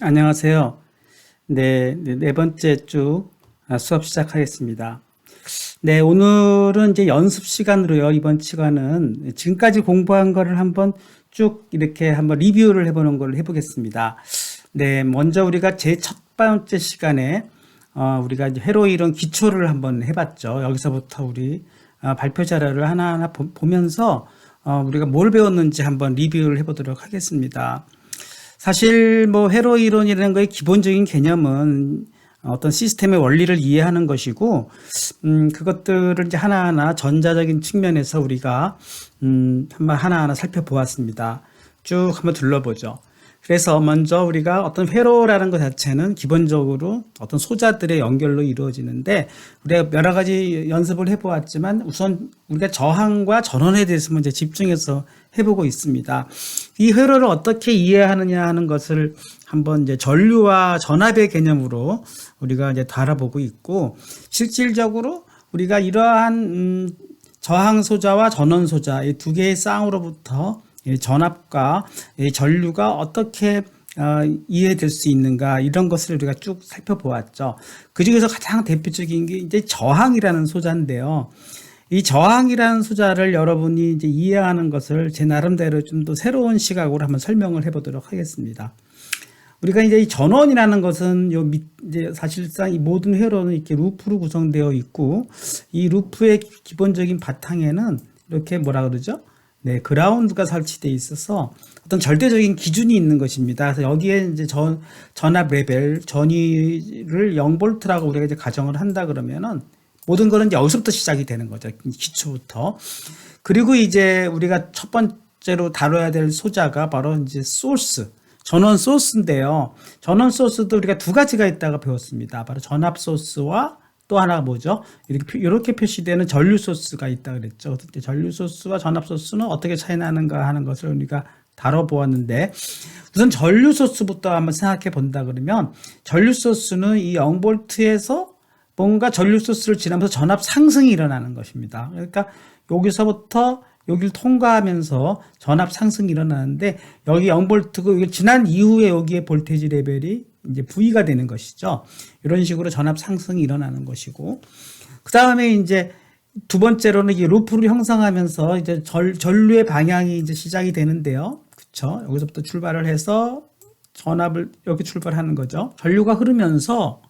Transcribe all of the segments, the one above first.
안녕하세요. 네 번째 주 수업 시작하겠습니다. 네, 오늘은 이제 연습 시간으로요. 이번 시간은 지금까지 공부한 거를 한번 쭉 이렇게 한번 리뷰를 해보는 걸 해보겠습니다. 네, 먼저 우리가 제 첫 번째 시간에 우리가 이제 회로 이론 기초를 한번 해봤죠. 여기서부터 우리 발표 자료를 하나하나 보면서 우리가 뭘 배웠는지 한번 리뷰를 해보도록 하겠습니다. 사실 뭐 회로 이론이라는 거의 기본적인 개념은 어떤 시스템의 원리를 이해하는 것이고, 그것들을 이제 하나하나 전자적인 측면에서 우리가 한번 하나하나 살펴보았습니다. 쭉 한번 둘러보죠. 그래서 먼저 우리가 어떤 회로라는 것 자체는 기본적으로 어떤 소자들의 연결로 이루어지는데, 우리가 여러 가지 연습을 해보았지만 우선 우리가 저항과 전원에 대해서 먼저 집중해서 해보고 있습니다. 이 회로를 어떻게 이해하느냐 하는 것을 한번 이제 전류와 전압의 개념으로 우리가 이제 다뤄보고 있고, 실질적으로 우리가 이러한 저항 소자와 전원 소자 이 두 개의 쌍으로부터 전압과 전류가 어떻게 이해될 수 있는가, 이런 것을 우리가 쭉 살펴보았죠. 그 중에서 가장 대표적인 게 이제 저항이라는 소자인데요. 이 저항이라는 소자를 여러분이 이제 이해하는 것을 제 나름대로 좀 더 새로운 시각으로 한번 설명을 해보도록 하겠습니다. 우리가 이제 이 전원이라는 것은 이제 사실상 이 모든 회로는 이렇게 루프로 구성되어 있고, 이 루프의 기본적인 바탕에는 이렇게 뭐라 그러죠? 네, 그라운드가 설치되어 있어서 어떤 절대적인 기준이 있는 것입니다. 그래서 여기에 이제 전압 레벨, 전위를 0볼트라고 우리가 이제 가정을 한다 그러면은 모든 거는 이제 여기서부터 시작이 되는 거죠. 기초부터. 그리고 이제 우리가 첫 번째로 다뤄야 될 소자가 바로 이제 소스, 전원 소스인데요. 전원 소스도 우리가 두 가지가 있다고 배웠습니다. 바로 전압 소스와 또 하나가 뭐죠? 이렇게 표시되는 전류 소스가 있다 그랬죠. 전류 소스와 전압 소스는 어떻게 차이 나는가 하는 것을 우리가 다뤄보았는데, 우선 전류 소스부터 한번 생각해 본다 그러면, 전류 소스는 이 0볼트에서 뭔가 전류 소스를 지나면서 전압 상승이 일어나는 것입니다. 그러니까 여기서부터 여기를 통과하면서 전압 상승이 일어나는데, 여기 0볼트고 이걸 지난 이후에 여기에 볼테이지 레벨이 이제 V가 되는 것이죠. 이런 식으로 전압 상승이 일어나는 것이고, 그 다음에 이제 두 번째로는 이게 루프를 형성하면서 이제 전류의 방향이 이제 시작이 되는데요. 그쵸? 여기서부터 출발을 해서 전압을 여기 출발하는 거죠. 전류가 흐르면서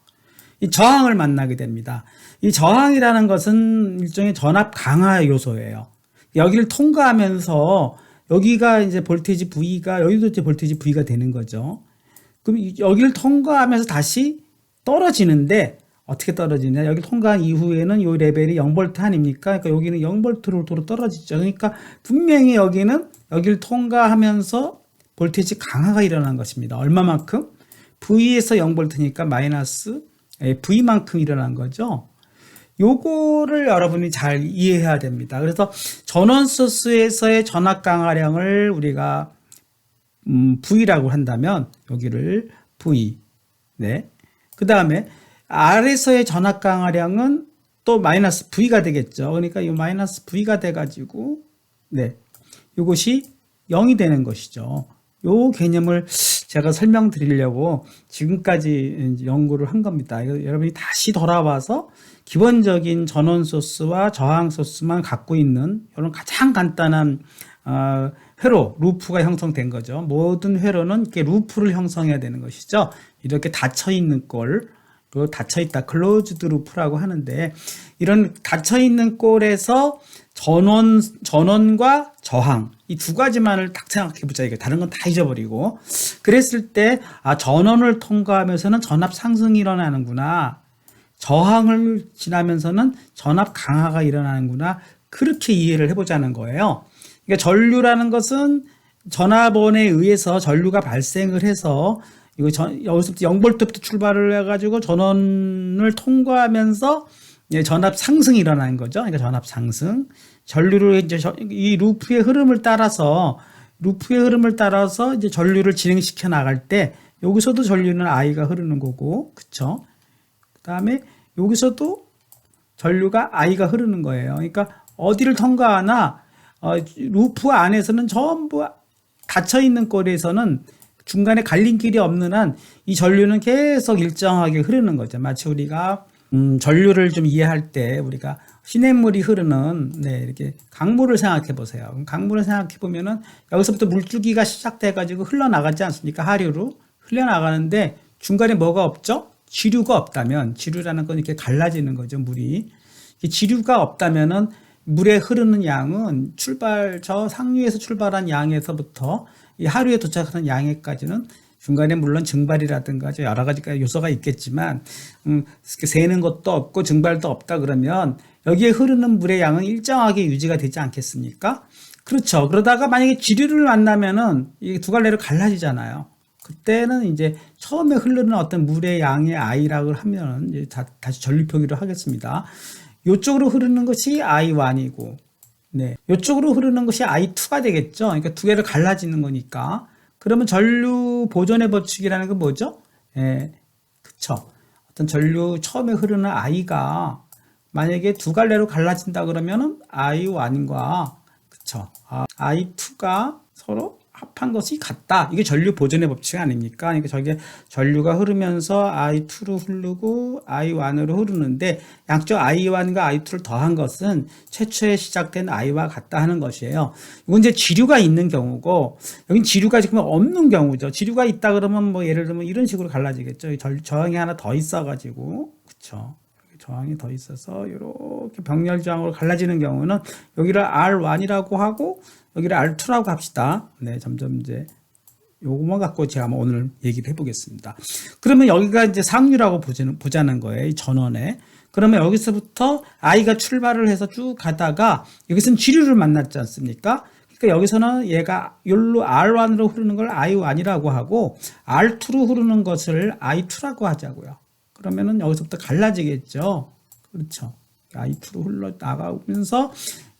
이 저항을 만나게 됩니다. 이 저항이라는 것은 일종의 전압 강화 요소예요. 여기를 통과하면서 여기가 이제 볼테이지 V가, 여기도 이제 볼테이지 V가 되는 거죠. 그럼 여기를 통과하면서 다시 떨어지는데, 어떻게 떨어지냐? 여기 통과한 이후에는 이 레벨이 0볼트 아닙니까? 그러니까 여기는 0볼트로 떨어지죠. 그러니까 분명히 여기는 여기를 통과하면서 볼테이지 강화가 일어난 것입니다. 얼마만큼? V에서 0볼트니까 마이너스 V만큼 일어난 거죠. 요거를 여러분이 잘 이해해야 됩니다. 그래서 전원 소스에서의 전압 강화량을 우리가 V라고 한다면 여기를 V. 네. 그 다음에 R에서의 전압 강화량은 또 마이너스 V가 되겠죠. 그러니까 이 마이너스 V가 돼가지고, 네. 이것이 0이 되는 것이죠. 요 개념을 제가 설명드리려고 지금까지 연구를 한 겁니다. 여러분이 다시 돌아와서 기본적인 전원 소스와 저항 소스만 갖고 있는 이런 가장 간단한 회로, 루프가 형성된 거죠. 모든 회로는 이렇게 루프를 형성해야 되는 것이죠. 이렇게 닫혀있는 꼴, 그리고 닫혀있다, 클로즈드 루프라고 하는데, 이런 닫혀있는 꼴에서 전원과 저항, 이 두 가지만을 딱 생각해보자. 이게 다른 건 다 잊어버리고. 그랬을 때, 전원을 통과하면서는 전압 상승이 일어나는구나. 저항을 지나면서는 전압 강화가 일어나는구나. 그렇게 이해를 해보자는 거예요. 그러니까 전류라는 것은 전압원에 의해서 전류가 발생을 해서 여기서부터 0볼트부터 출발을 해가지고 전원을 통과하면서 전압 상승이 일어나는 거죠. 그러니까 전압 상승. 전류를 이제 이 루프의 흐름을 따라서 이제 전류를 진행시켜 나갈 때, 여기서도 전류는 I가 흐르는 거고, 그쵸? 그 다음에 여기서도 전류가 I가 흐르는 거예요. 그러니까 어디를 통과하나 루프 안에서는 전부 닫혀있는 꼴에서는 중간에 갈림길이 없는 한 이 전류는 계속 일정하게 흐르는 거죠. 마치 우리가 전류를 좀 이해할 때 우리가 시냇물이 흐르는 이렇게 강물을 생각해 보세요. 그럼 강물을 생각해 보면은 여기서부터 물줄기가 시작돼 가지고 흘러나가지 않습니까? 하류로 흘러나가는데 중간에 뭐가 없죠? 지류가 없다면, 지류라는 건 이렇게 갈라지는 거죠, 물이. 지류가 없다면은 물에 흐르는 양은 저 상류에서 출발한 양에서부터 이 하류에 도착하는 양에까지는 중간에 물론 증발이라든가 여러 가지 요소가 있겠지만 새는 것도 없고 증발도 없다 그러면 여기에 흐르는 물의 양은 일정하게 유지가 되지 않겠습니까? 그렇죠. 그러다가 만약에 지류를 만나면은 이 두 갈래로 갈라지잖아요. 그때는 이제 처음에 흐르는 어떤 물의 양의 I라고 하면 이제 다시 전류 표기를 하겠습니다. 이쪽으로 흐르는 것이 I1이고, 이쪽으로 흐르는 것이 I2가 되겠죠. 그러니까 두 개를 갈라지는 거니까. 그러면 전류 보존의 법칙이라는 건 뭐죠? 그쵸. 어떤 전류 처음에 흐르는 I가 만약에 두 갈래로 갈라진다 그러면은 I1과, 그쵸. I2가 서로 합한 것이 같다. 이게 전류 보존의 법칙 아닙니까? 그러니까 저게 전류가 흐르면서 I2로 흐르고 I1으로 흐르는데 양쪽 I1과 I2를 더한 것은 최초에 시작된 I와 같다 하는 것이에요. 이건 이제 지류가 있는 경우고 여긴 지류가 지금 없는 경우죠. 지류가 있다 그러면 뭐 예를 들면 이런 식으로 갈라지겠죠. 저항이 하나 더 있어가지고 그쵸. 저항이 더 있어서 이렇게 병렬 저항으로 갈라지는 경우는 여기를 R1이라고 하고 여기를 R2라고 합시다. 점점 이제 요것만 갖고 제가 오늘 얘기를 해보겠습니다. 그러면 여기가 이제 상류라고 보자는 거예요. 이 전원에. 그러면 여기서부터 I가 출발을 해서 쭉 가다가 여기서는 지류를 만났지 않습니까? 그러니까 여기서는 얘가 여기로 R1으로 흐르는 걸 I1이라고 하고 R2로 흐르는 것을 I2라고 하자고요. 그러면은 여기서부터 갈라지겠죠. 그렇죠. I2로 흘러나가면서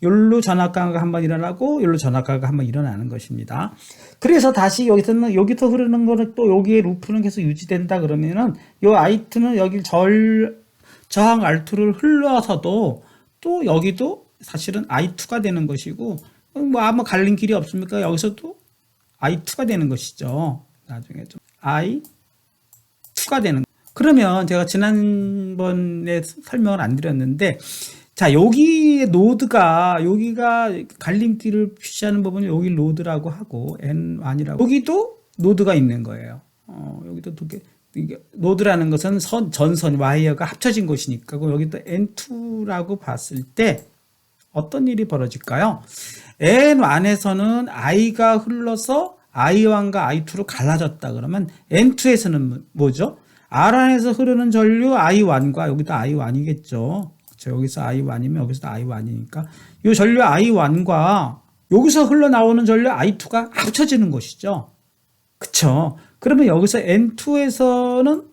여기로 전압가가 한번 일어나고 여기로 전압가가 한번 일어나는 것입니다. 그래서 다시 여기서 흐르는 거는 또 여기에 루프는 계속 유지된다 그러면은 이 I2는 여기 저항 R2를 흘러서도 또 여기도 사실은 I2가 되는 것이고 뭐 아무 갈린 길이 없습니까? 여기서도 I2가 되는 것이죠. 나중에 좀 I2가 되는 거. 그러면 제가 지난번에 설명을 안 드렸는데 자, 여기 노드가 여기가 갈림길을 표시하는 부분이 여기 노드라고 하고 N1이라고 여기도 노드가 있는 거예요. 여기도 두 개. 노드라는 것은 전선 와이어가 합쳐진 곳이니까 여기도 N2라고 봤을 때 어떤 일이 벌어질까요? N1에서는 I가 흘러서 I1과 I2로 갈라졌다 그러면 N2에서는 뭐죠? R1에서 흐르는 전류 I1과 여기도 I1이겠죠. 여기서 I1이면 여기서 I1이니까 이 전류 I1과 여기서 흘러나오는 전류 I2가 합쳐지는 것이죠. 그쵸? 그러면 여기서 N2에서는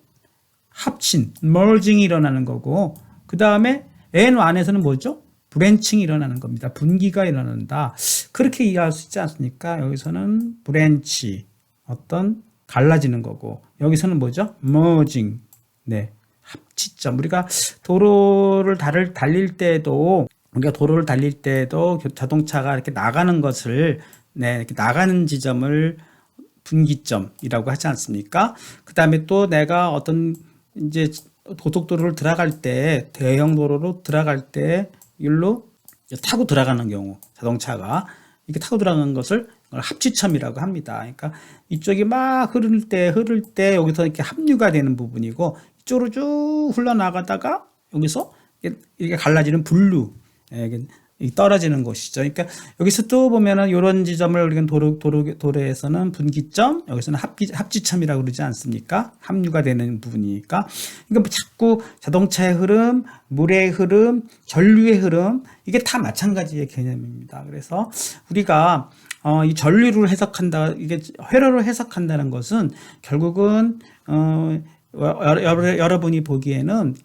합친, merging이 일어나는 거고 그 다음에 N1에서는 뭐죠? 브랜칭이 일어나는 겁니다. 분기가 일어난다. 그렇게 이해할 수 있지 않습니까? 여기서는 브랜치, 어떤 갈라지는 거고 여기서는 뭐죠? merging, 합치점. 우리가 도로를 달릴 때도 자동차가 이렇게 나가는 것을 이렇게 나가는 지점을 분기점이라고 하지 않습니까? 그 다음에 또 내가 어떤 이제 고속도로를 들어갈 때 대형 도로로 들어갈 때 일로 타고 들어가는 경우 자동차가 이렇게 타고 들어가는 것을 합치점이라고 합니다. 그러니까 이쪽이 막 흐를 때 여기서 이렇게 합류가 되는 부분이고 이쪽으로 쭉 흘러나가다가 여기서 이게 갈라지는 분류, 떨어지는 것이죠. 그러니까 여기서 또 보면은 이런 지점을 우리가 도로에서는 분기점, 여기서는 합지점이라고 그러지 않습니까? 합류가 되는 부분이니까. 그러니까 자꾸 자동차의 흐름, 물의 흐름, 전류의 흐름 이게 다 마찬가지의 개념입니다. 그래서 우리가 이 전류를 해석한다, 이게 회로를 해석한다는 것은 결국은 여러분이 보기에는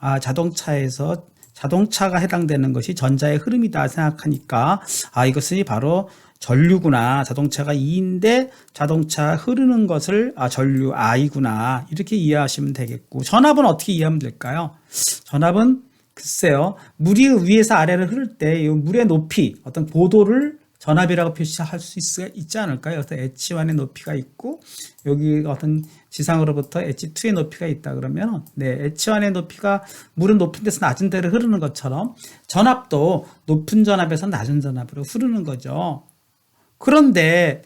자동차가 해당되는 것이 전자의 흐름이다 생각하니까 이것이 바로 전류구나. 자동차가 E인데 자동차 흐르는 것을 전류 I구나. 이렇게 이해하시면 되겠고 전압은 어떻게 이해하면 될까요? 전압은 글쎄요. 물이 위에서 아래를 흐를 때 이 물의 높이, 어떤 고도를 전압이라고 표시할 수 있지 않을까요? 어떤 H1의 높이가 있고 여기 어떤 지상으로부터 H2의 높이가 있다 그러면 네, H1의 높이가 물은 높은 데서 낮은 데로 흐르는 것처럼 전압도 높은 전압에서 낮은 전압으로 흐르는 거죠. 그런데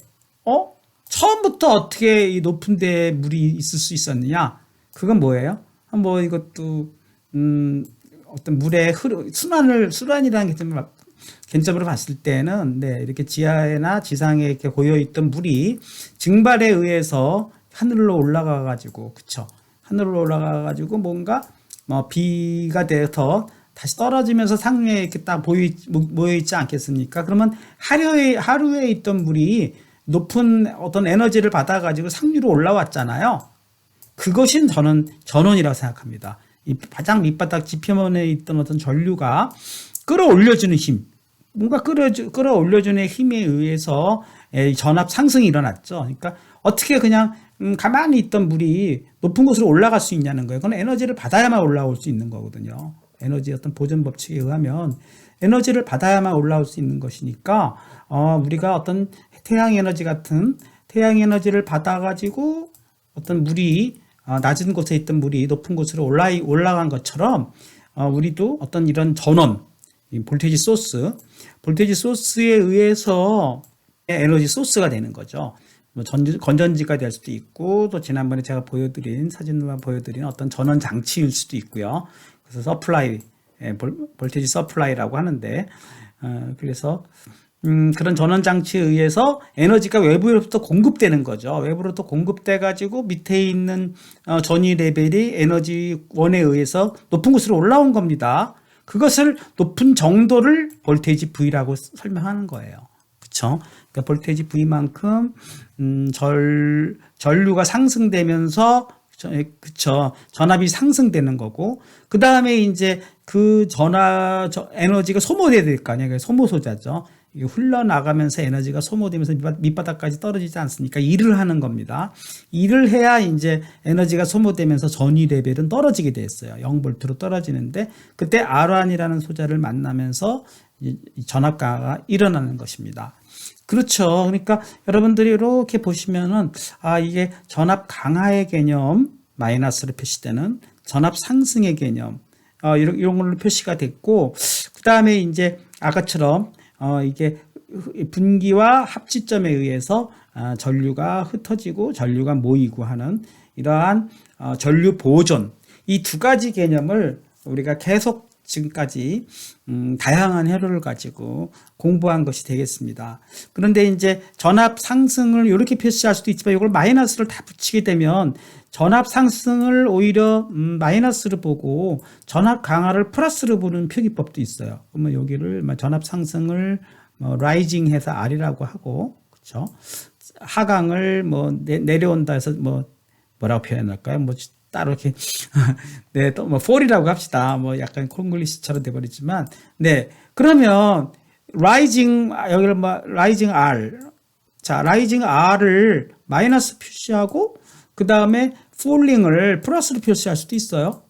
처음부터 어떻게 이 높은 데에 물이 있을 수 있었느냐? 그건 뭐예요? 뭐 이것도 어떤 물의 순환이라는 개념으로 봤을 때는 네, 이렇게 지하나 지상에 이렇게 고여 있던 물이 증발에 의해서 하늘로 올라가 가지고 그쵸? 하늘로 올라가 가지고 뭔가 비가 돼서 다시 떨어지면서 상류에 이렇게 딱 모여 있지 않겠습니까? 그러면 하루에 있던 물이 높은 어떤 에너지를 받아 가지고 상류로 올라왔잖아요. 그것이 저는 전원이라고 생각합니다. 이 가장 밑바닥 지표면에 있던 어떤 전류가 끌어올려주는 힘, 뭔가 끌어올려주는 힘에 의해서 전압 상승이 일어났죠. 그러니까 어떻게 그냥 가만히 있던 물이 높은 곳으로 올라갈 수 있냐는 거예요. 그건 에너지를 받아야만 올라올 수 있는 거거든요. 에너지 어떤 보존 법칙에 의하면 에너지를 받아야만 올라올 수 있는 것이니까 우리가 어떤 태양 에너지 같은 태양 에너지를 받아가지고 어떤 물이 낮은 곳에 있던 물이 높은 곳으로 올라간 것처럼 우리도 어떤 이런 전원, 볼테이지 소스에 의해서 에너지 소스가 되는 거죠. 건전지가 될 수도 있고 또 지난번에 제가 사진으로 보여드린 어떤 전원 장치일 수도 있고요. 그래서 서플라이, 볼테이지 서플라이라고 하는데 그래서 그런 전원 장치에 의해서 에너지가 외부로부터 공급되는 거죠. 외부로부터 공급돼 가지고 밑에 있는 전위 레벨이 에너지 원에 의해서 높은 곳으로 올라온 겁니다. 그것을 높은 정도를 볼테이지 V라고 설명하는 거예요. 그렇죠? 그러니까 볼테이지 V만큼 전류가 상승되면서 그쵸. 전압이 상승되는 거고, 그 다음에 이제 그 에너지가 소모돼야 될 거 아니에요. 소모소자죠. 이게 흘러나가면서 에너지가 소모되면서 밑바닥까지 떨어지지 않습니까? 일을 하는 겁니다. 일을 해야 이제 에너지가 소모되면서 전위 레벨은 떨어지게 됐어요. 0V로 떨어지는데, 그때 R1이라는 소자를 만나면서 전압 강화가 일어나는 것입니다. 그렇죠. 그러니까 여러분들이 이렇게 보시면은 이게 전압 강화의 개념 마이너스로 표시되는 전압 상승의 개념 이런 걸로 표시가 됐고 그 다음에 이제 아까처럼 이게 분기와 합치점에 의해서 전류가 흩어지고 전류가 모이고 하는 이러한 전류 보존 이 두 가지 개념을 우리가 계속 지금까지 다양한 회로를 가지고 공부한 것이 되겠습니다. 그런데 이제 전압 상승을 이렇게 표시할 수도 있지만 이걸 마이너스를 다 붙이게 되면 전압 상승을 오히려 마이너스로 보고 전압 강화를 플러스로 보는 표기법도 있어요. 그러면 여기를 전압 상승을 라이징 해서 R이라고 하고 그렇죠? 하강을 내려온다 해서 뭐라고 표현할까요? 따로 이렇게 네, 또 fall이라고 합시다. 약간 콩글리시처럼 돼버리지만 네, 그러면 여기를 rising R 자, rising R을 마이너스 표시하고 그 다음에 falling을 플러스로 표시할 수도 있어요.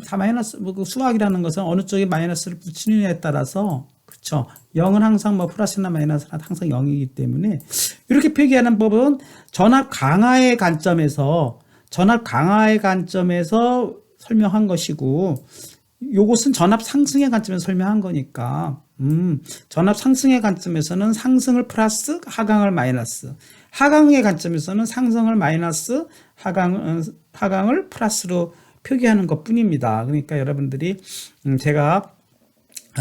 다 마이너스 수학이라는 것은 어느 쪽에 마이너스를 붙이느냐에 따라서 그렇죠. 0은 항상 플러스나 마이너스나 항상 0이기 때문에 이렇게 표기하는 법은 전압 강화의 관점에서 설명한 것이고 요것은 전압 상승의 관점에서 설명한 거니까 전압 상승의 관점에서는 상승을 플러스 하강을 마이너스 하강의 관점에서는 상승을 마이너스 하강을 플러스로 표기하는 것 뿐입니다. 그러니까 여러분들이 제가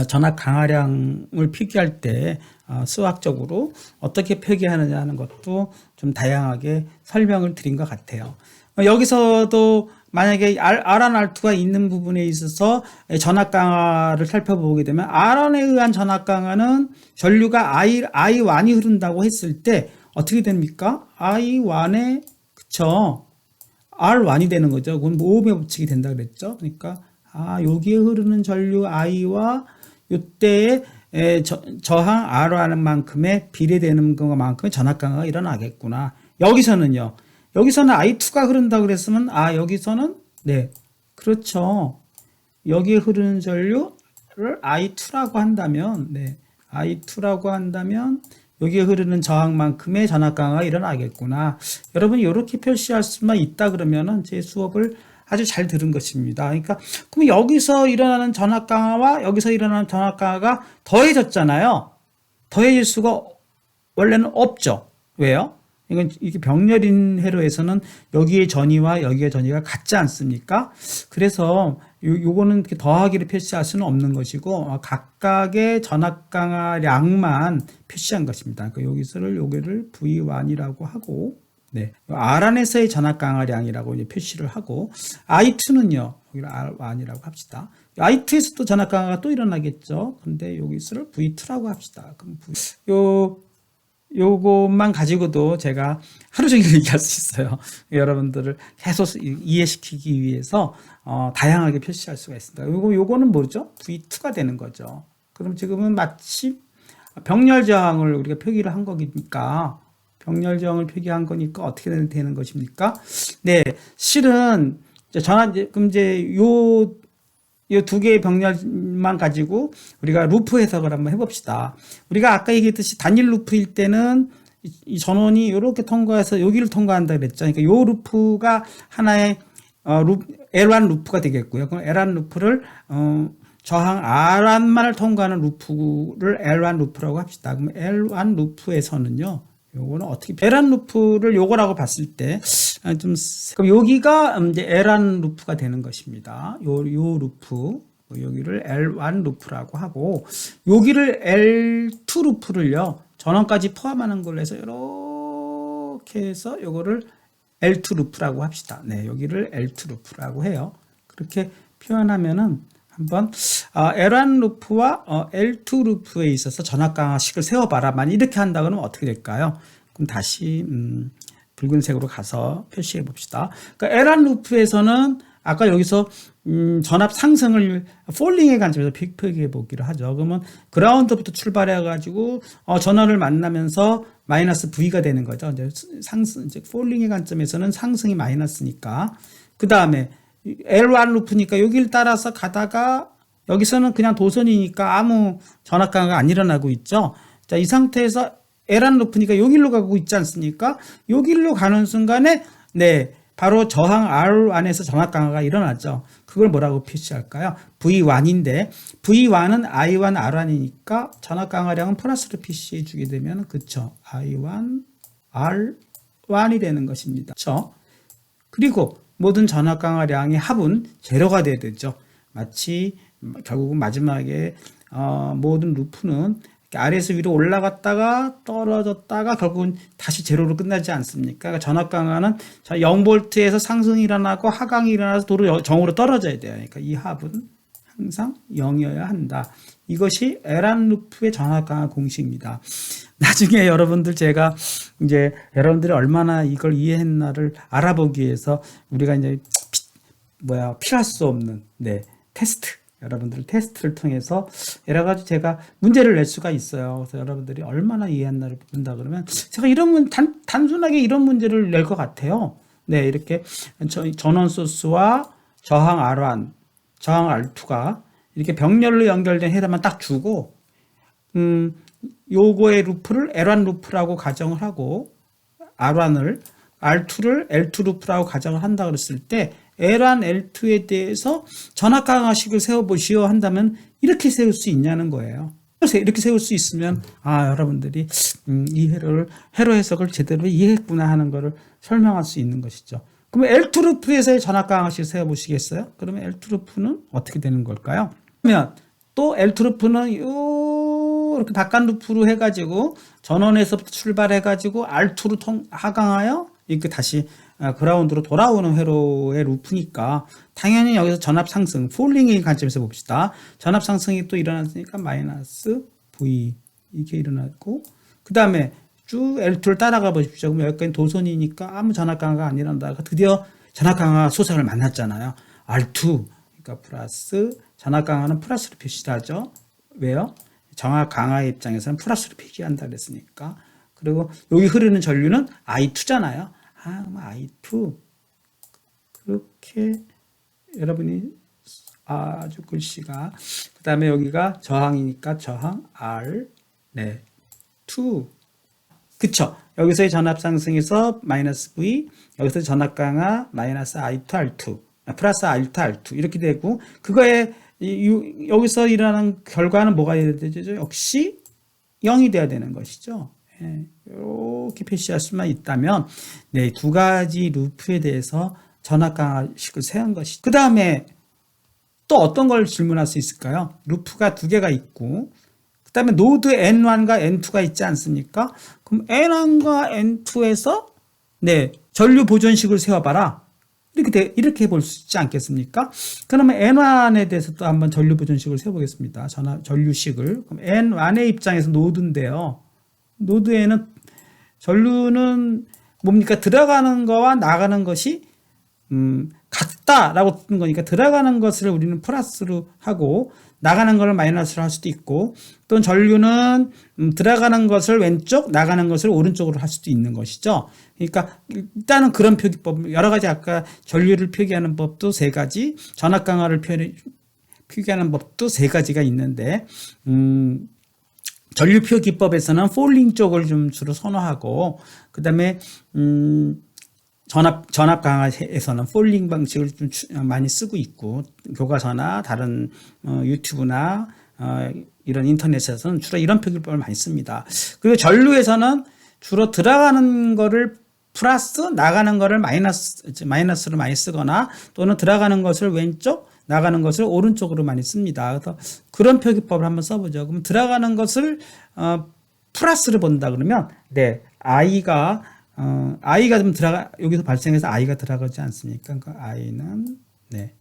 전압 강화량을 표기할 때 수학적으로 어떻게 표기하느냐 하는 것도 좀 다양하게 설명을 드린 것 같아요. 여기서도 만약에 R1, R2가 있는 부분에 있어서 전압 강화를 살펴보게 되면 R1에 의한 전압 강화는 전류가 I1이 흐른다고 했을 때 어떻게 됩니까? I1에 그쵸 R1이 되는 거죠. 그건 오음의 법칙이 된다 그랬죠. 그러니까 여기에 흐르는 전류 I와 이때의 저항 R1은 만큼의 비례되는 것만큼의 전압 강화가 일어나겠구나. 여기서는 I2가 흐른다고 그랬으면 여기서는 네 그렇죠. 여기에 흐르는 전류를 I2라고 한다면 여기에 흐르는 저항만큼의 전압 강화가 일어나겠구나. 여러분 이렇게 표시할 수만 있다 그러면은 제 수업을 아주 잘 들은 것입니다. 그러니까 그럼 여기서 일어나는 전압 강화와 여기서 일어나는 전압 강화가 더해졌잖아요. 더해질 수가 원래는 없죠. 왜요? 이건 이게 병렬인 회로에서는 여기의 전위와 여기의 전위가 같지 않습니까? 그래서 요거는 이렇게 더하기를 표시할 수는 없는 것이고 각각의 전압 강화량만 표시한 것입니다. 그러니까 여기서를 요거를 V1이라고 하고 네. R 안에서의 전압 강화량이라고 이제 표시를 하고 I2는요. 여기를 R1이라고 합시다. I2에서도 전압 강화가 또 일어나겠죠. 근데 여기서를 V2라고 합시다. 그럼 요것만 가지고도 제가 하루 종일 얘기할 수 있어요. 여러분들을 계속 이해시키기 위해서 다양하게 표시할 수가 있습니다. 요거는 뭐죠? V2가 되는 거죠. 그럼 지금은 마치 병렬 저항을 우리가 표기를 한 거니까 병렬 저항을 표기한 거니까 어떻게 되는 것입니까? 네, 실은 그럼 이제 요 두 개의 병렬만 가지고 우리가 루프 해석을 한번 해봅시다. 우리가 아까 얘기했듯이 단일 루프일 때는 이 전원이 이렇게 통과해서 여기를 통과한다 그랬죠. 그러니까 요 루프가 하나의 L1 루프가 되겠고요. 그럼 L1 루프를 저항 R1만을 통과하는 루프를 L1 루프라고 합시다. 그럼 L1 루프에서는요. 요거는 어떻게 L1 루프를 요거라고 봤을 때 좀 그럼 여기가 이제 L1 루프가 되는 것입니다. 요 루프 여기를 L1 루프라고 하고 여기를 L2 루프를요 전원까지 포함하는 걸로 해서 이렇게 해서 요거를 L2 루프라고 합시다. 네, 여기를 L2 루프라고 해요. 그렇게 표현하면은 한번 L1 루프와 L2 루프에 있어서 전압 강화식을 세워봐라. 만약 이렇게 한다 그러면 어떻게 될까요? 그럼 다시 붉은색으로 가서 표시해 봅시다. 그러니까 L1 루프에서는 아까 여기서 전압 상승을 폴링의 관점에서 표기해 보기로 하죠. 그러면 그라운드부터 출발해 가지고 전원을 만나면서 마이너스 V가 되는 거죠. 이제 이제 폴링의 관점에서는 상승이 마이너스니까. 그 다음에 L1 루프니까 여기를 따라서 가다가 여기서는 그냥 도선이니까 아무 전압 강화가 안 일어나고 있죠. 자, 이 상태에서 L1 루프니까 여기로 가고 있지 않습니까? 여기로 가는 순간에 네, 바로 저항 R 안에서 전압 강화가 일어나죠. 그걸 뭐라고 표시할까요? V1인데 V1은 I1 R1이니까 전압 강화량은 플러스로 표시해 주게 되면 그쵸? I1 R1이 되는 것입니다. 그쵸? 그리고 모든 전압 강화량의 합은 제로가 돼야 되죠. 마치 결국은 마지막에 모든 루프는 아래에서 위로 올라갔다가 떨어졌다가 결국은 다시 제로로 끝나지 않습니까? 그러니까 전압 강화는 0볼트에서 상승이 일어나고 하강이 일어나서 도로 정으로 떨어져야 돼요. 그러니까 이 합은 항상 0이어야 한다. 이것이 L1 루프의 전압 강화 공식입니다. 나중에 여러분들 제가 이제 여러분들이 얼마나 이걸 이해했나를 알아보기 위해서 우리가 이제 피할 수 없는 테스트 여러분들 테스트를 통해서 여러 가지 제가 문제를 낼 수가 있어요. 그래서 여러분들이 얼마나 이해했나를 본다 그러면 제가 이런 단순하게 이런 문제를 낼 것 같아요. 네, 이렇게 전원 소스와 저항 R1, 저항 R2가 이렇게 병렬로 연결된 헤더만 딱 주고 요거의 루프를 L1 루프라고 가정을 하고 R1을 R2를 L2 루프라고 가정을 한다 그랬을 때 L1, L2에 대해서 전압 강화식을 세워보시오 한다면 이렇게 세울 수 있냐는 거예요. 이렇게 세울 수 있으면 여러분들이 이 회로 해석을 제대로 이해했구나 하는 것을 설명할 수 있는 것이죠. 그러면 L2 루프에서의 전압 강화식을 세워보시겠어요? 그러면 L2 루프는 어떻게 되는 걸까요? 그러면 또 L2 루프는 이렇게 바깥 루프로 해가지고 전원에서부터 출발해가지고 R2로 하강하여 이렇게 다시 그라운드로 돌아오는 회로의 루프니까 당연히 여기서 전압 상승, 폴링의 관점에서 봅시다. 전압 상승이 또 일어났으니까 마이너스 V 이렇게 일어났고 그 다음에 쭉 L2를 따라가 보십시오. 그럼 여기까지 도선이니까 아무 전압 강화가 안 일어나다가 드디어 전압 강화 소선을 만났잖아요. R2 그러니까 플러스 전압 강화는 플러스로 표시하죠. 왜요? 전압 강화의 입장에서는 플러스로 표기한다 그랬으니까. 그리고 여기 흐르는 전류는 I2잖아요. I2 그렇게 여러분이 아주 글씨가 그 다음에 여기가 저항이니까 저항 R 2 그쵸? 여기서의 전압 상승에서 마이너스 V, 여기서 전압 강화 마이너스 I2 R2, 플러스 I2 R2 이렇게 되고 그거에 여기서 일어나는 결과는 뭐가 돼야 되죠? 역시 0이 돼야 되는 것이죠. 예, 이렇게 표시할 수만 있다면 네, 두 가지 루프에 대해서 전압 강화식을 세운 것이. 그 다음에 또 어떤 걸 질문할 수 있을까요? 루프가 두 개가 있고 그 다음에 노드 N1과 N2가 있지 않습니까? 그럼 N1과 N2에서 네, 전류 보존식을 세워봐라. 이렇게 볼 수 있지 않겠습니까? 그러면 N1에 대해서 또 한번 전류 보존식을 세워보겠습니다. 전류식을. 그럼 N1의 입장에서 노드인데요. 노드에는 전류는 뭡니까? 들어가는 거와 나가는 것이 같다라고 뜨는 거니까 들어가는 것을 우리는 플러스로 하고 나가는 것을 마이너스로 할 수도 있고 또는 전류는 들어가는 것을 왼쪽 나가는 것을 오른쪽으로 할 수도 있는 것이죠. 그러니까 일단은 그런 표기법 여러 가지 아까 전류를 표기하는 법도 세 가지 전압 강화를 표기하는 법도 세 가지가 있는데 전류표 기법에서는 폴링 쪽을 좀 주로 선호하고 그 다음에 전압 강화에서는 폴링 방식을 좀 많이 쓰고 있고 교과서나 다른 유튜브나 이런 인터넷에서는 주로 이런 표기법을 많이 씁니다. 그리고 전류에서는 주로 들어가는 거를 플러스 나가는 거를 마이너스로 많이 쓰거나 또는 들어가는 것을 왼쪽 나가는 것을 오른쪽으로 많이 씁니다. 그래서 그런 표기법을 한번 써보죠. 그럼 들어가는 것을 플러스를 본다 그러면 네 I가 좀 여기서 발생해서 I가 들어가지 않습니까? 그러니까 I는 네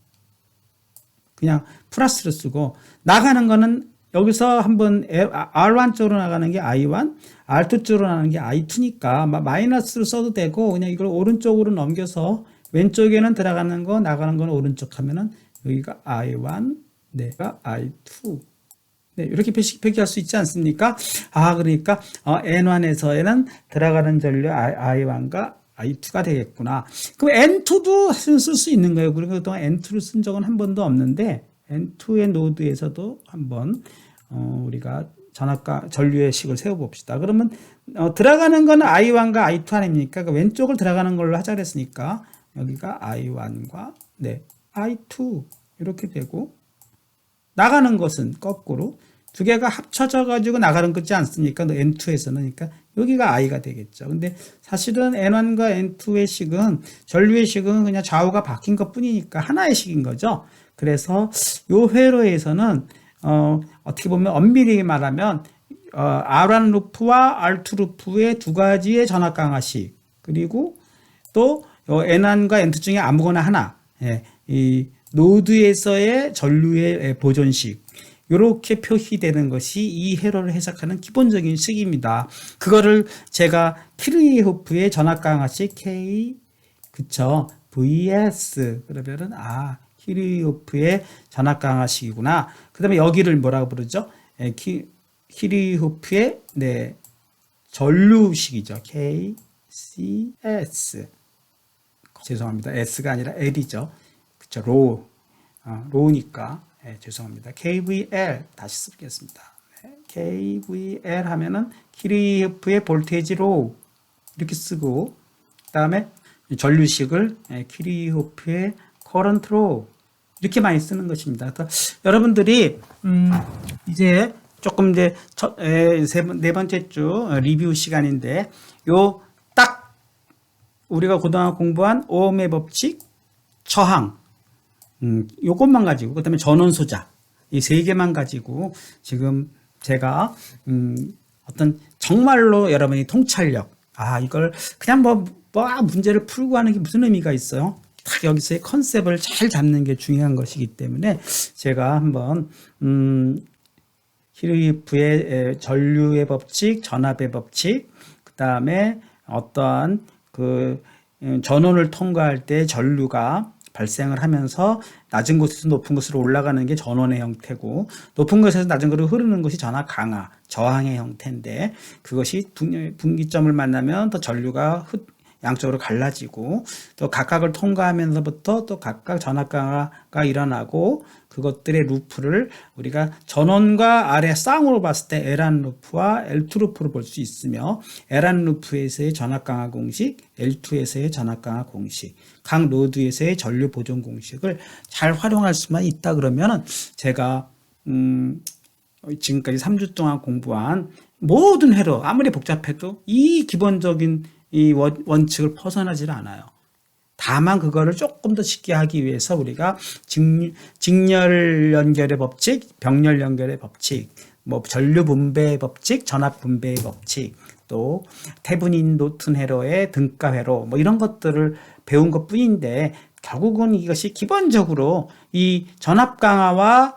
그냥 플러스를 쓰고 나가는 거는 여기서 한번 R1 쪽으로 나가는 게 I1, R2 쪽으로 나가는 게 I2니까 마이너스로 써도 되고 그냥 이걸 오른쪽으로 넘겨서 왼쪽에는 들어가는 거 나가는 거는 오른쪽 하면은 여기가 I1, 내가 I2. 네, 이렇게 표기할 수 있지 않습니까? 그러니까 N1에서는 들어가는 전류 I1과 I2가 되겠구나. 그럼 N2도 쓸 수 있는 거예요. 그리고 그동안 N2를 쓴 적은 한 번도 없는데 N2의 노드에서도 한번 우리가 전압과 전류의 식을 세워봅시다. 그러면 들어가는 건 I1과 I2 아닙니까? 그러니까 왼쪽을 들어가는 걸로 하자 그랬으니까 여기가 I1과 네, I2 이렇게 되고 나가는 것은 거꾸로 두 개가 합쳐져 가지고 나가는 거지 않습니까? N2에서는 그러니까 여기가 I가 되겠죠. 근데 사실은 N1과 N2의 식은 전류의 식은 그냥 좌우가 바뀐 것 뿐이니까 하나의 식인 거죠. 그래서 요 회로에서는 어떻게 보면 엄밀히 말하면 R1 루프와 R2 루프의 두 가지의 전압 강화식 그리고 또 N1과 N2 중에 아무거나 하나 이 노드에서의 전류의 보존식 이렇게 표시되는 것이 이 회로를 해석하는 기본적인 식입니다. 그거를 제가 키르호프의 전압 강화식 K 그쵸 VS 그러면은 키르호프의 전압 강화식이구나. 그다음에 여기를 뭐라고 부르죠? 키르호프의 네 전류식이죠. KCS 죄송합니다. S가 아니라 L이죠. 그쵸 로우니까 죄송합니다. KVL 다시 쓰겠습니다. KVL 하면은 키르호프의 볼테이지 로우 이렇게 쓰고 그다음에 전류식을 키르호프의 커런트 로우 이렇게 많이 쓰는 것입니다. 여러분들이 이제 조금 이제 네 번째 주 리뷰 시간인데 요 딱 우리가 그동안 공부한 오음의 법칙, 저항 요것만 가지고 그다음에 전원 소자 이 세 개만 가지고 지금 제가 어떤 정말로 여러분이 통찰력 이걸 그냥 뭐 문제를 풀고 하는 게 무슨 의미가 있어요? 딱 여기서의 컨셉을 잘 잡는 게 중요한 것이기 때문에 제가 한번 키르호프의 전류의 법칙, 전압의 법칙, 그 다음에 어떠한 그 전원을 통과할 때 전류가 발생을 하면서 낮은 곳에서 높은 곳으로 올라가는 게 전원의 형태고 높은 곳에서 낮은 곳으로 흐르는 것이 전압 강화, 저항의 형태인데 그것이 분기점을 만나면 더 전류가 양쪽으로 갈라지고 또 각각을 통과하면서부터 또 각각 전압 강화가 일어나고 그것들의 루프를 우리가 전원과 아래 쌍으로 봤을 때 L1 루프와 L2 루프를 볼 수 있으며 L1 루프에서의 전압 강화 공식, L2에서의 전압 강화 공식, 각 노드에서의 전류 보존 공식을 잘 활용할 수만 있다 그러면은 제가 지금까지 3주 동안 공부한 모든 회로 아무리 복잡해도 이 기본적인 이 원칙을 벗어나질 않아요. 다만 그거를 조금 더 쉽게 하기 위해서 우리가 직렬 연결의 법칙, 병렬 연결의 법칙, 뭐 전류 분배의 법칙, 전압 분배의 법칙, 또 테브닌 노튼 회로의 등가 회로 뭐 이런 것들을 배운 것뿐인데 결국은 이것이 기본적으로 이 전압 강화와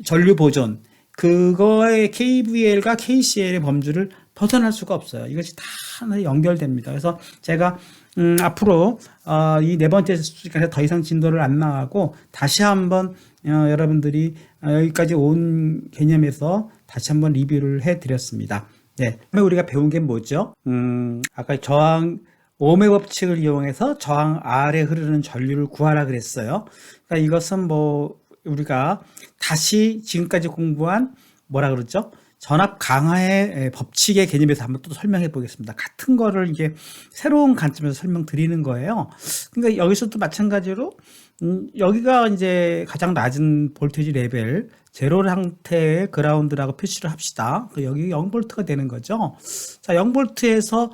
전류 보존 그거의 KVL과 KCL의 범주를 벗어날 수가 없어요. 이것이 다 하나 연결됩니다. 그래서 제가 앞으로 이 네 번째 수준까지 더 이상 진도를 안 나가고 다시 한번 여러분들이 여기까지 온 개념에서 다시 한번 리뷰를 해드렸습니다. 네, 그러면 우리가 배운 게 뭐죠? 아까 저항 오음의 법칙을 이용해서 저항 아래 흐르는 전류를 구하라 그랬어요. 그러니까 이것은 뭐 우리가 다시 지금까지 공부한 뭐라 그러죠? 전압 강화의 법칙의 개념에서 한번 또 설명해 보겠습니다. 같은 거를 이게 새로운 관점에서 설명드리는 거예요. 그러니까 여기서도 마찬가지로 여기가 이제 가장 낮은 볼테이지 레벨 제로 상태의 그라운드라고 표시를 합시다. 여기 0볼트가 되는 거죠. 자, 0볼트에서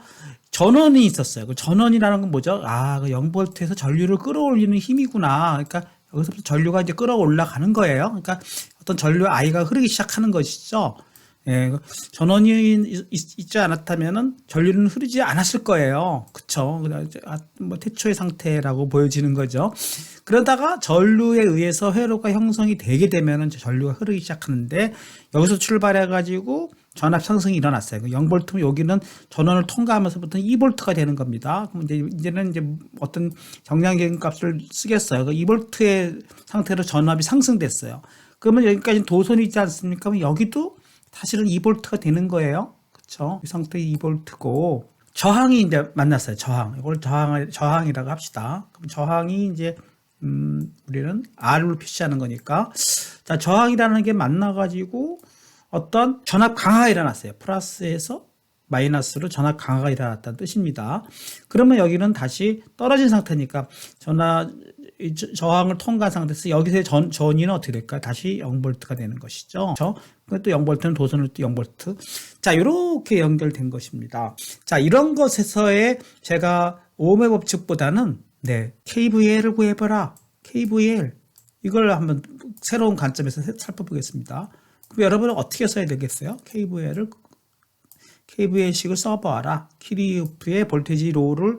전원이 있었어요. 그 전원이라는 건 뭐죠? 아, 그 0볼트에서 전류를 끌어올리는 힘이구나. 그러니까 여기서부터 전류가 이제 끌어올라가는 거예요. 그러니까 어떤 전류 I가 흐르기 시작하는 것이죠. 예, 전원이 있지 않았다면은 전류는 흐르지 않았을 거예요. 그쵸? 뭐 태초의 상태라고 보여지는 거죠. 그러다가 전류에 의해서 회로가 형성이 되게 되면은 전류가 흐르기 시작하는데 여기서 출발해가지고 전압 상승이 일어났어요. 0볼트면 여기는 전원을 통과하면서부터 2볼트가 되는 겁니다. 그럼 이제는 이제 어떤 정량적인 값을 쓰겠어요. 2볼트의 상태로 전압이 상승됐어요. 그러면 여기까지 도선이 있지 않습니까? 그럼 여기도 사실은 2볼트가 되는 거예요. 그쵸? 이 상태 2볼트고, 저항이 이제 만났어요. 저항. 이걸 저항이라고 합시다. 그럼 저항이 이제, 우리는 R로 표시하는 거니까. 자, 저항이라는 게 만나가지고 어떤 전압 강화가 일어났어요. 플러스에서 마이너스로 전압 강화가 일어났다는 뜻입니다. 그러면 여기는 다시 떨어진 상태니까 저항을 통과한 상태에서 여기서의 전위는 어떻게 될까요? 다시 0볼트가 되는 것이죠. 그렇죠? 또 0볼트는 도선을 또 0볼트. 자, 이렇게 연결된 것입니다. 자, 이런 것에서의 제가 오음의 법칙보다는 KVL을 구해봐라. KVL. 이걸 한번 새로운 관점에서 살펴보겠습니다. 그럼 여러분은 어떻게 써야 되겠어요? KVL식을 써보아라. 키리우프의 볼테이지 로우를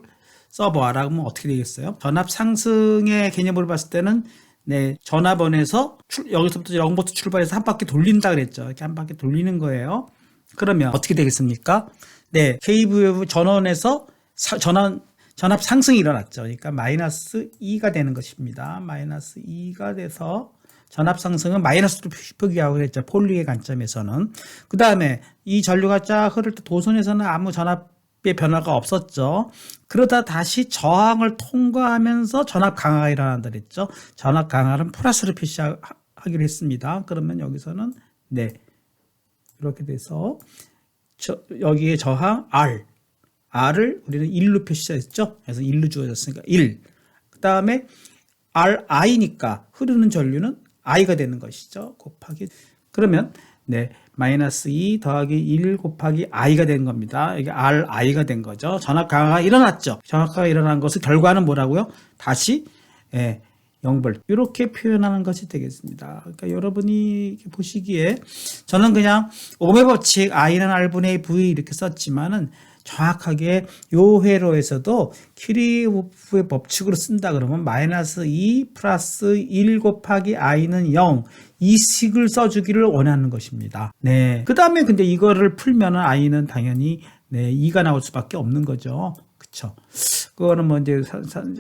써보아라. 그러면 어떻게 되겠어요? 전압 상승의 개념으로 봤을 때는 전압원에서 여기서부터 0볼트 출발해서 한 바퀴 돌린다 그랬죠. 이렇게 한 바퀴 돌리는 거예요. 그러면 어떻게 되겠습니까? KVL 전원에서 전압 상승이 일어났죠. 그러니까 마이너스 2가 되는 것입니다. 마이너스 2가 돼서 전압 상승은 마이너스로 표기하고 그랬죠. 폴리의 관점에서는. 그 다음에 이 전류가 쫙 흐를 때 도선에서는 아무 전압의 변화가 없었죠. 그러다 다시 저항을 통과하면서 전압 강화가 일어난다 그랬죠. 전압 강화는 플러스로 표시하기로 했습니다. 그러면 여기서는 이렇게 돼서 여기에 저항 R을 우리는 1로 표시했죠. 그래서 1로 주어졌으니까 1. 그 다음에 RI니까 흐르는 전류는 I가 되는 것이죠. 곱하기. 그러면 마이너스 2 더하기 1 곱하기 I가 된 겁니다. 이게 RI가 된 거죠. 전압 강화가 일어났죠. 전압 강화가 일어난 것은 결과는 뭐라고요? 다시 0볼트. 이렇게 표현하는 것이 되겠습니다. 그러니까 여러분이 보시기에 저는 그냥 오음의 법칙 I는 R분의 V 이렇게 썼지만은 정확하게 요 회로에서도 키리우프의 법칙으로 쓴다 그러면 마이너스 2 플러스 1 곱하기 I는 0 이 식을 써주기를 원하는 것입니다. 그 다음에 근데 이거를 풀면은 I는 당연히 2가 나올 수밖에 없는 거죠. 그쵸? 그거는 뭐 이제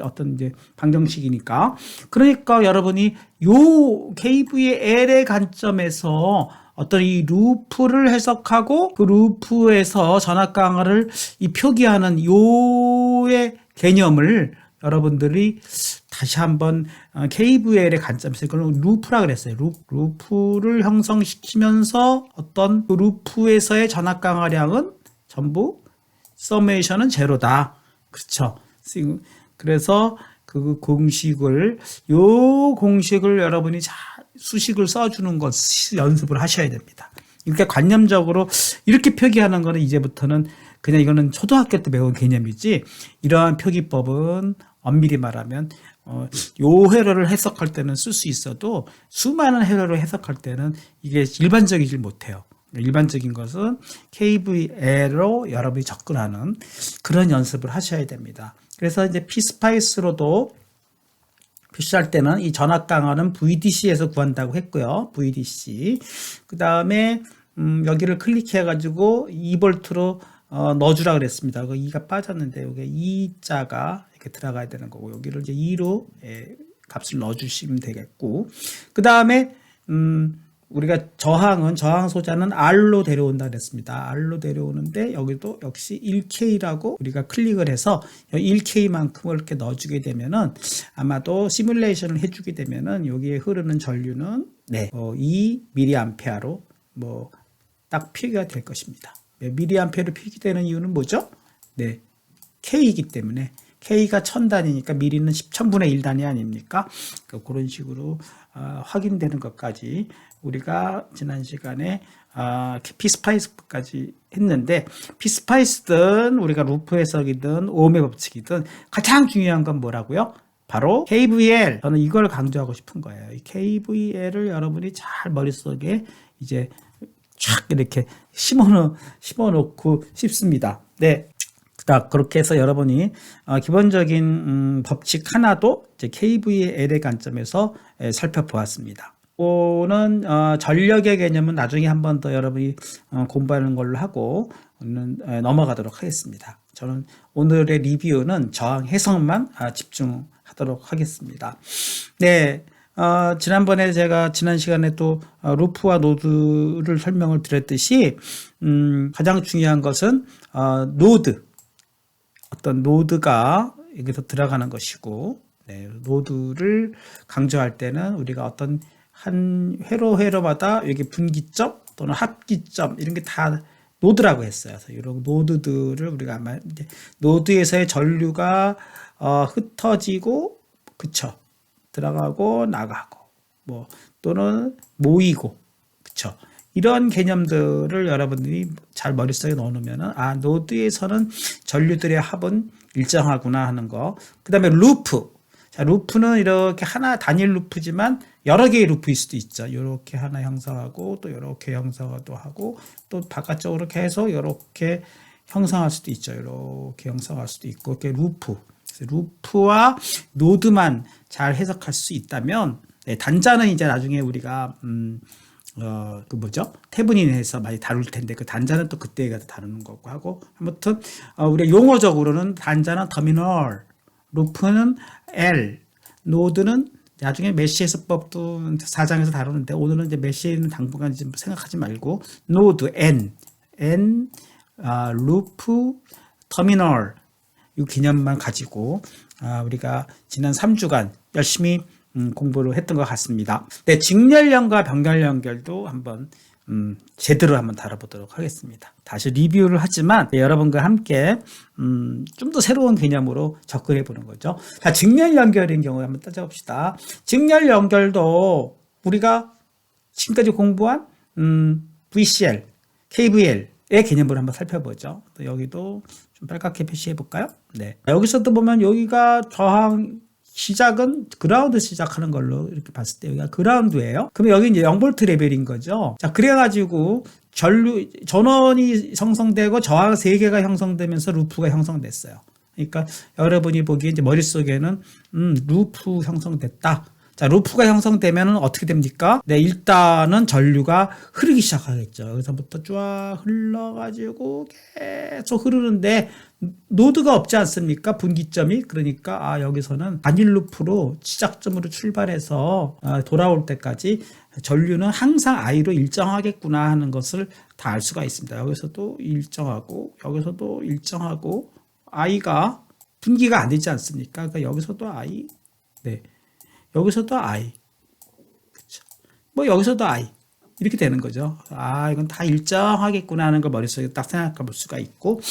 어떤 이제 방정식이니까. 그러니까 여러분이 요 KVL의 관점에서 어떤 이 루프를 해석하고 그 루프에서 전압 강화를 이 표기하는 요 루프의 개념을 여러분들이 다시 한번 KVL의 관점에서 이걸 루프라 그랬어요. 루프를 형성시키면서 어떤 그 루프에서의 전압 강화량은 전부 서메이션은 제로다. 그렇죠. 그래서 그 공식을 여러분이 수식을 써주는 것 연습을 하셔야 됩니다. 그러니까 관념적으로 이렇게 표기하는 거는 이제부터는 그냥 이거는 초등학교 때 배운 개념이지, 이러한 표기법은 엄밀히 말하면 요 회로를 해석할 때는 쓸 수 있어도 수많은 회로를 해석할 때는 이게 일반적이질 못해요. 일반적인 것은 KVL로 여러분이 접근하는 그런 연습을 하셔야 됩니다. 그래서 이제 피스파이스로도 표시할 때는 이 전압 강화는 VDC에서 구한다고 했고요. VDC. 그 다음에 여기를 클릭해 가지고 2V로 넣어주라 그랬습니다. 그 2가 빠졌는데 여기 2자가 이렇게 들어가야 되는 거고, 여기를 이제 2로 값을 넣어주시면 되겠고, 그 다음에 우리가 저항 소자는 R로 데려온다 그랬습니다. R로 데려오는데 여기도 역시 1K라고 우리가 클릭을 해서 1K만큼을 이렇게 넣어주게 되면은, 아마도 시뮬레이션을 해주게 되면은 여기에 흐르는 전류는 2mA로 딱 표기가 될 것입니다. mA로 표기되는 이유는 뭐죠? K이기 때문에, K가 1000단위니까 미리는 10,000분의 1단위 아닙니까? 그런 식으로 확인되는 것까지 우리가 지난 시간에 피스파이스까지 했는데, 피스파이스든 우리가 루프 해석이든 오음의 법칙이든 가장 중요한 건 뭐라고요? 바로 KVL. 저는 이걸 강조하고 싶은 거예요. 이 KVL을 여러분이 잘 머릿속에 이제 쫙 이렇게 심어놓고 싶습니다. 네. 그렇게 해서 여러분이 기본적인 법칙 하나도 이제 KVL의 관점에서 살펴보았습니다. 이거는 전력의 개념은 나중에 한 번 더 여러분이 공부하는 걸로 하고 넘어가도록 하겠습니다. 저는 오늘의 리뷰는 저항 해석만 집중하도록 하겠습니다. 네. 지난번에 제가 지난 시간에 또 루프와 노드를 설명을 드렸듯이 가장 중요한 것은 어떤 노드가 여기서 들어가는 것이고, 노드를 강조할 때는 우리가 어떤 한 회로마다 여기 분기점 또는 합기점 이런 게 다 노드라고 했어요. 그래서 이런 노드들을 우리가 아마 이제 노드에서의 전류가 흩어지고, 그쵸, 들어가고 나가고 또는 모이고, 그쵸, 이런 개념들을 여러분들이 잘 머릿속에 넣어놓으면 노드에서는 전류들의 합은 일정하구나 하는 거. 그 다음에 루프. 자, 루프는 이렇게 하나 단일 루프지만 여러 개의 루프일 수도 있죠. 이렇게 하나 형성하고 또 이렇게 형성도 하고 또 바깥쪽으로 계속 이렇게 형성할 수도 있죠. 이렇게 형성할 수도 있고, 이렇게 루프와 노드만 잘 해석할 수 있다면, 단자는 이제 나중에 우리가 태분인에서 많이 다룰 텐데, 그 단자는 또 그때에 가서 다루는 거고 하고, 아무튼 우리가 용어적으로는 단자는 터미널, 루프는 L, 노드는 나중에 메시 해석법도 4장에서 다루는데, 오늘은 이제 메시는 당분간 좀 생각하지 말고 노드 N, 루프, 터미널 이 개념만 가지고 우리가 지난 3주간 열심히 공부를 했던 것 같습니다. 네, 직렬연과 병렬 연결도 한번 제대로 한번 다뤄보도록 하겠습니다. 다시 리뷰를 하지만 여러분과 함께 좀 더 새로운 개념으로 접근해 보는 거죠. 자, 직렬 연결인 경우 한번 따져봅시다. 직렬 연결도 우리가 지금까지 공부한 VCL, KVL의 개념을 한번 살펴보죠. 또 여기도 좀 빨갛게 표시해 볼까요? 네. 여기서도 보면 여기가 저항 시작은 그라운드 시작하는 걸로 이렇게 봤을 때 여기가 그라운드예요. 그러면 여기 이제 0V 레벨인 거죠. 자, 그래가지고 전원이 형성되고 저항 3개가 형성되면서 루프가 형성됐어요. 그러니까 여러분이 보기에 이제 머릿속에는 루프 형성됐다. 자, 루프가 형성되면 어떻게 됩니까? 네, 일단은 전류가 흐르기 시작하겠죠. 여기서부터 쫙 흘러가지고 계속 흐르는데 노드가 없지 않습니까? 분기점이. 그러니까 여기서는 단일 루프로 시작점으로 출발해서 돌아올 때까지 전류는 항상 I로 일정하겠구나 하는 것을 다 알 수가 있습니다. 여기서도 일정하고 여기서도 일정하고 I가 분기가 안 되지 않습니까? 그러니까 여기서도 I, 네, 여기서도 I, 그렇죠. 뭐 여기서도 I 이렇게 되는 거죠. 아, 이건 다 일정하겠구나 하는 걸 머릿속에 딱 생각해 볼 수가 있고,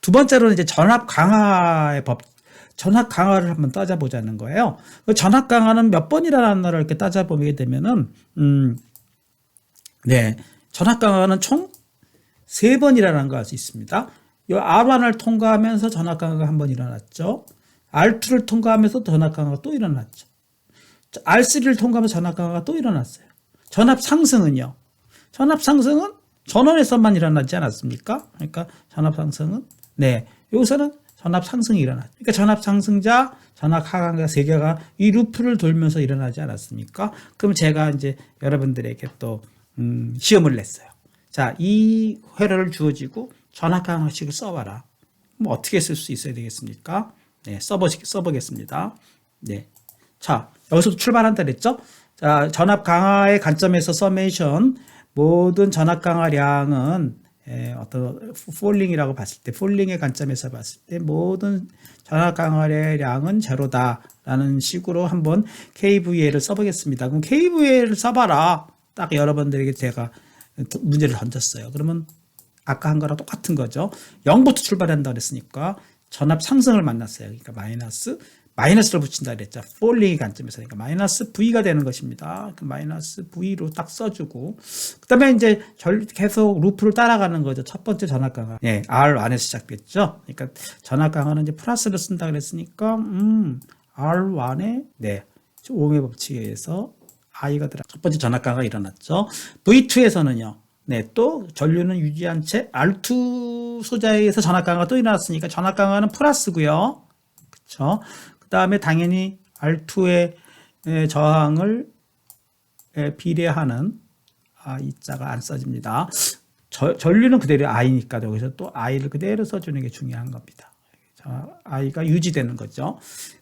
두 번째로는 이제 전압 강화의 법, 전압 강화를 한번 따져보자는 거예요. 그 전압 강화는 몇 번 일어났나를 이렇게 따져보게 되면은, 네, 전압 강화는 총 3번 일어난 걸 알 수 있습니다. 이 R1을 통과하면서 전압 강화가 한 번 일어났죠. R2를 통과하면서 전압 강화가 또 일어났죠. R3를 통과하면서 전압 강화가 또 일어났어요. 전압 상승은요. 전압 상승은 전원에서만 일어나지 않았습니까? 그러니까 전압 상승은 네, 여기서는 전압 상승이 일어났죠. 그러니까 전압 상승자, 전압 하강자 세 개가 이 루프를 돌면서 일어나지 않았습니까? 그럼 제가 이제 여러분들에게 또 시험을 냈어요. 자, 이 회로를 주어지고 전압 강화식을 써봐라. 뭐 어떻게 쓸 수 있어야 되겠습니까? 네, 써보겠습니다. 네, 자, 여기서도 출발한다 그랬죠? 자, 전압 강화의 관점에서 서메이션, 모든 전압 강화량은 어떤 폴링이라고 봤을 때, 폴링의 관점에서 봤을 때 모든 전압 강화량은 제로다라는 식으로 한번 KVA를 써보겠습니다. 그럼 KVA를 써봐라. 딱 여러분들에게 제가 문제를 던졌어요. 그러면 아까 한 거랑 똑같은 거죠. 0부터 출발한다 그랬으니까 전압 상승을 만났어요. 그러니까 마이너스를 붙인다 그랬죠. 폴링의 관점에서. 그러니까 마이너스 V가 되는 것입니다. 그 마이너스 V로 딱 써주고, 그 다음에 이제 계속 루프를 따라가는 거죠. 첫 번째 전압 강화. 예, R1에서 시작됐죠. 그러니까 전압 강화는 이제 플러스를 쓴다 그랬으니까, R1에, 네, 오음의 법칙에 의해서 I가 들어. 첫 번째 전압 강화가 일어났죠. V2에서는요. 네, 또 전류는 유지한 채 R2 소자에 의해서 전압 강화가 또 일어났으니까 전압 강화는 플러스고요. 그렇죠? 그 다음에 당연히 R2의 저항을 비례하는 I자가 안 써집니다. 전류는 그대로 I니까 여기서 또 I를 그대로 써주는 게 중요한 겁니다. I가 유지되는 거죠.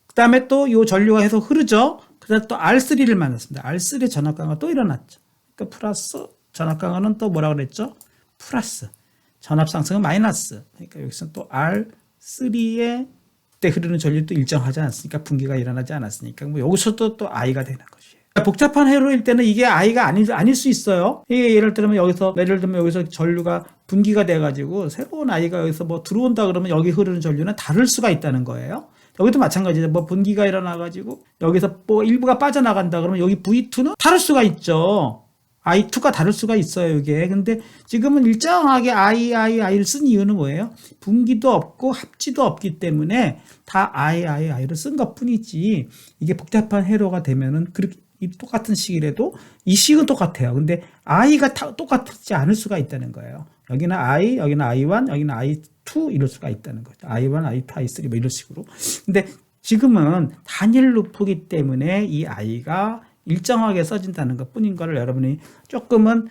그 다음에 또 이 전류가 계속 흐르죠. 그래서 또 R3를 만났습니다. R3의 전압 강화가 또 일어났죠. 그러니까 플러스 전압 강화는 또 뭐라고 그랬죠? 플러스. 전압 상승은 마이너스. 그러니까 여기서 또 R3의 때 흐르는 전류도 일정하지 않습니까? 분기가 일어나지 않았으니까. 뭐 여기서도 또 I가 되는 것이에요. 복잡한 회로일 때는 이게 I가 아닐 수 있어요. 예를 들면 여기서 전류가 분기가 돼가지고 새로운 I가 여기서 뭐 들어온다 그러면 여기 흐르는 전류는 다를 수가 있다는 거예요. 여기도 마찬가지죠. 뭐 분기가 일어나가지고 여기서 뭐 일부가 빠져나간다 그러면 여기 V2는 다를 수가 있죠. I2가 다를 수가 있어요, 이게. 근데 지금은 일정하게 I를 쓴 이유는 뭐예요? 분기도 없고 합지도 없기 때문에 다 I를 쓴 것 뿐이지, 이게 복잡한 회로가 되면은 그렇게 똑같은 식이라도 이 식은 똑같아요. 근데 I가 똑같지 않을 수가 있다는 거예요. 여기는 I, 여기는 I1, 여기는 I2 이럴 수가 있다는 거죠. I1, I2, I3 뭐 이런 식으로. 근데 지금은 단일 루프이기 때문에 이 I가 일정하게 써진다는 것 뿐인 거를 여러분이 조금은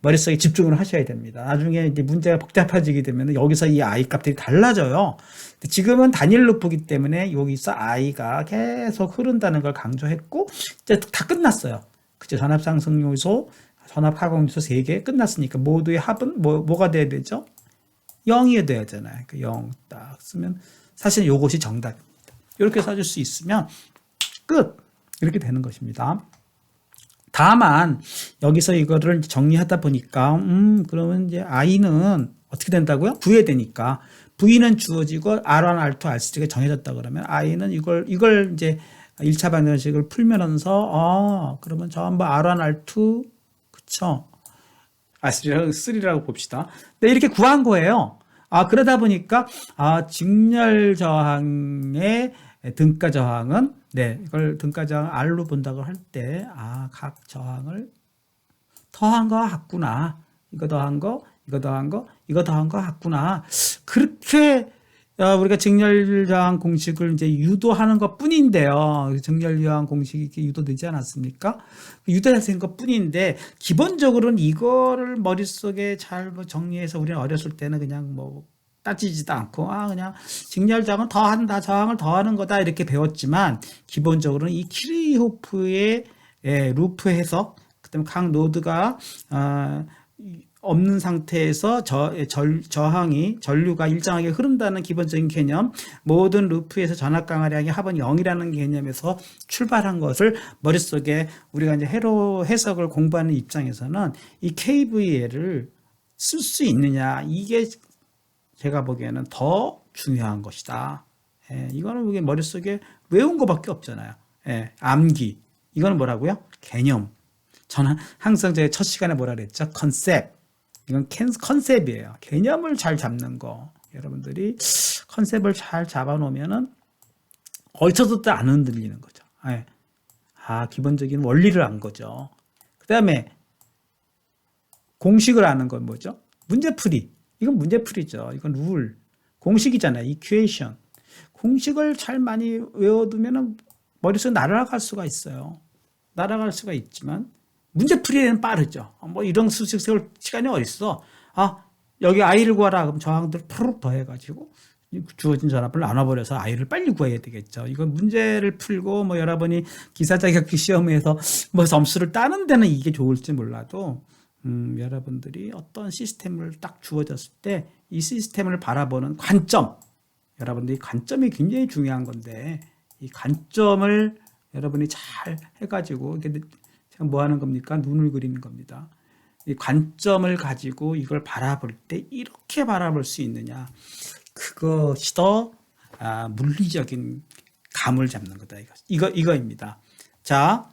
머릿속에 집중을 하셔야 됩니다. 나중에 이제 문제가 복잡해지게 되면 여기서 이 I 값들이 달라져요. 지금은 단일 루프이기 때문에 여기서 I가 계속 흐른다는 걸 강조했고, 이제 다 끝났어요. 그죠? 전압 상승 요소, 전압 하강 요소 3개 끝났으니까 모두의 합은 뭐가 돼야 되죠? 0이 돼야 되잖아요. 0 딱 쓰면 사실 이것이 정답입니다. 이렇게 써줄 수 있으면 끝! 이렇게 되는 것입니다. 다만 여기서 이거를 정리하다 보니까 그러면 이제 I는 어떻게 된다고요? 구해되니까 V는 주어지고 R1, R2, R3가 정해졌다 그러면 I는 이걸 이제 1차 방정식을 풀면서 그러면 전부 R1, R2 그쵸? R3라고 봅시다. 네, 이렇게 구한 거예요. 그러다 보니까 직렬 저항의 등가 저항은, 네, 이걸 등가 저항 R로 본다고 할 때, 각 저항을 더한 거 같구나. 이거 더한 거, 이거 더한 거, 이거 더한 거 같구나. 그렇게 우리가 직렬 저항 공식을 이제 유도하는 것 뿐인데요. 직렬 저항 공식이 이렇게 유도되지 않았습니까? 유도된 것 뿐인데, 기본적으로는 이거를 머릿속에 잘 정리해서 우리는 어렸을 때는 그냥 뭐, 따지지도 않고 그냥 직렬 저항은 더한다, 저항을 더하는 거다 이렇게 배웠지만, 기본적으로는 이 키르호프의 루프 해석, 그다음에 각 노드가 없는 상태에서 전류가 일정하게 흐른다는 기본적인 개념, 모든 루프에서 전압 강화량의 합은 0이라는 개념에서 출발한 것을 머릿속에 우리가 이제 해석을 공부하는 입장에서는 이 KVL을 쓸 수 있느냐, 이게 제가 보기에는 더 중요한 것이다. 이거는 우리 머릿속에 외운 것밖에 없잖아요. 암기. 이거는 뭐라고요? 개념. 저는 항상 제가 첫 시간에 뭐라 그랬죠? 컨셉. 이건 컨셉이에요. 개념을 잘 잡는 거. 여러분들이 컨셉을 잘 잡아놓으면은 얼쳐도 안 흔들리는 거죠. 기본적인 원리를 안 거죠. 그 다음에 공식을 아는 건 뭐죠? 문제풀이. 이건 문제풀이죠. 이건 룰. 공식이잖아요. 이퀘이션. 공식을 잘 많이 외워두면은 머릿속에 날아갈 수가 있어요. 날아갈 수가 있지만 문제풀이에는 빠르죠. 뭐 이런 수식 세울 시간이 어딨어. 여기 i를 구하라. 그럼 저항들을 푸르륵 더해가지고 주어진 전압을 나눠버려서 i를 빨리 구해야 되겠죠. 이건 문제를 풀고 뭐 여러분이 기사 자격증 시험에서 뭐 점수를 따는 데는 이게 좋을지 몰라도 여러분들이 어떤 시스템을 딱 주어졌을 때 이 시스템을 바라보는 관점, 여러분들이 관점이 굉장히 중요한 건데 이 관점을 여러분이 잘 해가지고 이게 제가 뭐 하는 겁니까? 눈을 그리는 겁니다. 이 관점을 가지고 이걸 바라볼 때 이렇게 바라볼 수 있느냐, 그것이 더 물리적인 감을 잡는 거다. 이거입니다. 자,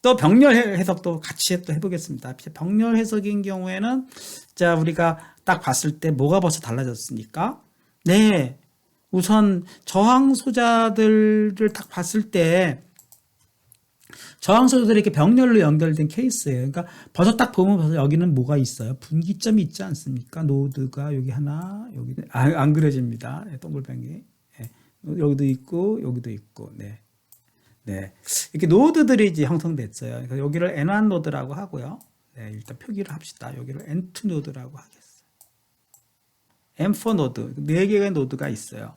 또 병렬 해석도 같이 또 해보겠습니다. 병렬 해석인 경우에는 자, 우리가 딱 봤을 때 뭐가 벌써 달라졌습니까? 네, 우선 저항 소자들을 딱 봤을 때 저항 소자들이 이렇게 병렬로 연결된 케이스예요. 그러니까 벌써 딱 보면 벌써 여기는 뭐가 있어요? 분기점이 있지 않습니까? 노드가 여기 하나, 여기 안 그려집니다. 동글뱅이. 네. 여기도 있고 여기도 있고. 네. 이렇게 노드들이 이제 형성됐어요. 그러니까 여기를 N1 노드라고 하고요. 네, 일단 표기를 합시다. 여기를 N2 노드라고 하겠어요. M4 노드, 4개의 노드가 있어요.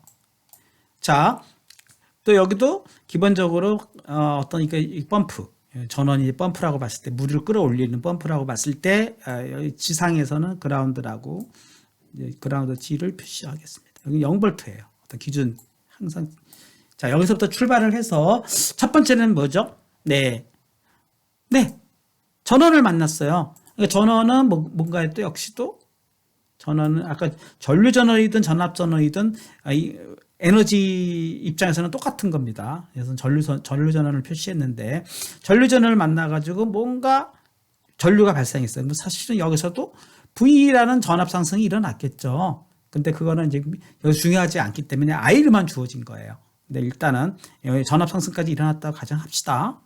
자, 또 여기도 기본적으로 어떤 이 펌프, 전원이 펌프라고 봤을 때 물을 끌어올리는 펌프라고 봤을 때 지상에서는 그라운드라고 그라운드 G를 표시하겠습니다. 여기 0V예요. 어떤 기준 항상. 자, 여기서부터 출발을 해서 첫 번째는 뭐죠? 네, 전원을 만났어요. 그러니까 전원은 뭔가에 또 역시도 전원은 아까 전류 전원이든 전압 전원이든 에너지 입장에서는 똑같은 겁니다. 그래서 전류 전원을 표시했는데 전류 전원을 만나가지고 뭔가 전류가 발생했어요. 사실은 여기서도 V라는 전압 상승이 일어났겠죠. 근데 그거는 이제 여기 중요하지 않기 때문에 I를만 주어진 거예요. 근데 일단은 여기 전압 상승까지 일어났다고 가정합시다.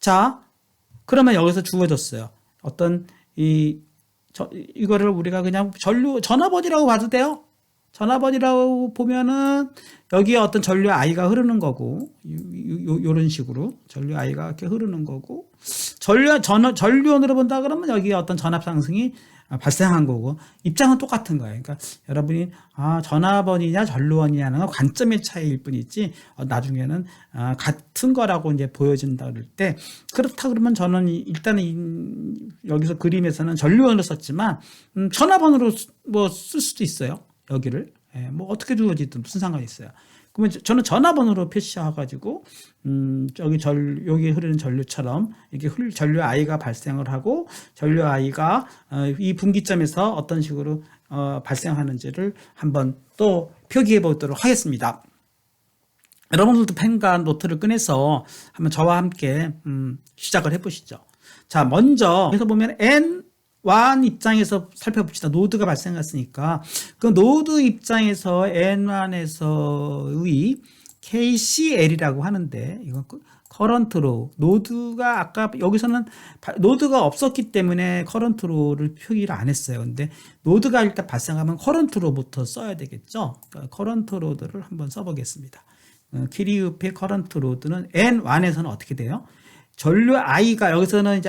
자, 그러면 여기서 주어졌어요. 어떤 이거를 우리가 그냥 전압원이라고 봐도 돼요. 전압원이라고 보면은 여기에 어떤 전류 I가 흐르는 거고, 요런 식으로 전류 I가 이렇게 흐르는 거고, 전류원으로 본다 그러면 여기에 어떤 전압 상승이 발생한 거고, 입장은 똑같은 거예요. 그러니까 여러분이 전압원이냐 전류원이냐는 관점의 차이일 뿐이지 나중에는 같은 거라고 이제 보여진다 그럴 때, 그렇다 그러면 저는 일단은 여기서 그림에서는 전류원으로 썼지만 전압원으로 뭐 쓸 수도 있어요. 여기를 뭐 어떻게 주어지든 무슨 상관이 있어요. 그러면 저는 전압원으로 표시해가지고 여기 흐르는 전류처럼 이게 전류 I가 발생을 하고 전류 I가 이 분기점에서 어떤 식으로 발생하는지를 한번 또 표기해 보도록 하겠습니다. 여러분들도 펜과 노트를 꺼내서 한번 저와 함께 시작을 해보시죠. 자, 먼저 여기서 보면 N1 입장에서 살펴봅시다. 노드가 발생했으니까 그 노드 입장에서 N1에서의 KCL이라고 하는데, 이건 커런트로, 노드가 아까 여기서는 노드가 없었기 때문에 커런트로를 표기를 안 했어요. 근데 노드가 일단 발생하면 커런트로부터 써야 되겠죠. 그러니까 커런트로드를 한번 써보겠습니다. 키리우페 커런트로드는 N1에서는 어떻게 돼요? 전류 I가 여기서는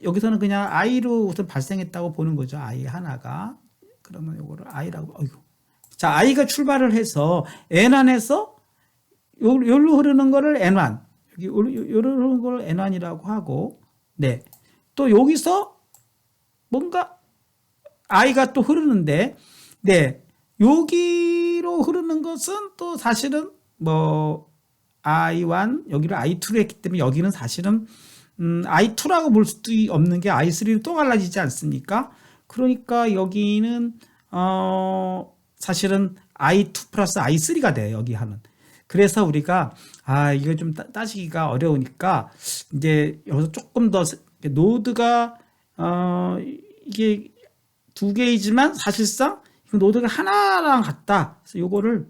여기서는 그냥 I로 우선 발생했다고 보는 거죠. I 하나가. 그러면 요거를 I라고, 자, I가 출발을 해서 N1에서 여기로 흐르는 거를 N1, 여기로 흐르는 걸 N1이라고 하고, 네. 또 여기서 뭔가 i가 또 흐르는데, 네, 여기로 흐르는 것은 또 사실은 뭐 i1 여기를 i2로 했기 때문에 여기는 사실은 i2라고 볼 수도 없는 게 i3로 또 갈라지지 않습니까? 그러니까 여기는 사실은 i2 플러스 i3가 돼요. 여기 하는. 그래서 우리가 이거 좀 따지기가 어려우니까 이제 여기서 조금 더 노드가 이게 두 개이지만 사실상 노드가 하나랑 같다. 그래서 요거를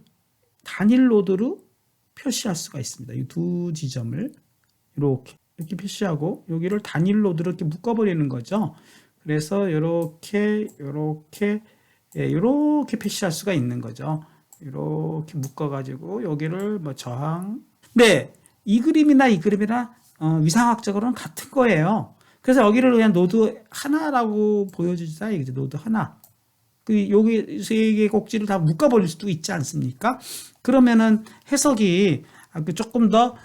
단일 노드로 표시할 수가 있습니다. 이 두 지점을 이렇게 표시하고 여기를 단일 노드로 이렇게 묶어버리는 거죠. 그래서 이렇게 표시할 수가 있는 거죠. 이렇게 묶어가지고 여기를 뭐 저항. 네, 이 그림이나 위상학적으로는 같은 거예요. 그래서 여기를 그냥 노드 하나라고 보여주자 이거죠. 노드 하나. 여기 세 개 꼭지를 다 묶어버릴 수도 있지 않습니까? 그러면은 해석이 조금 더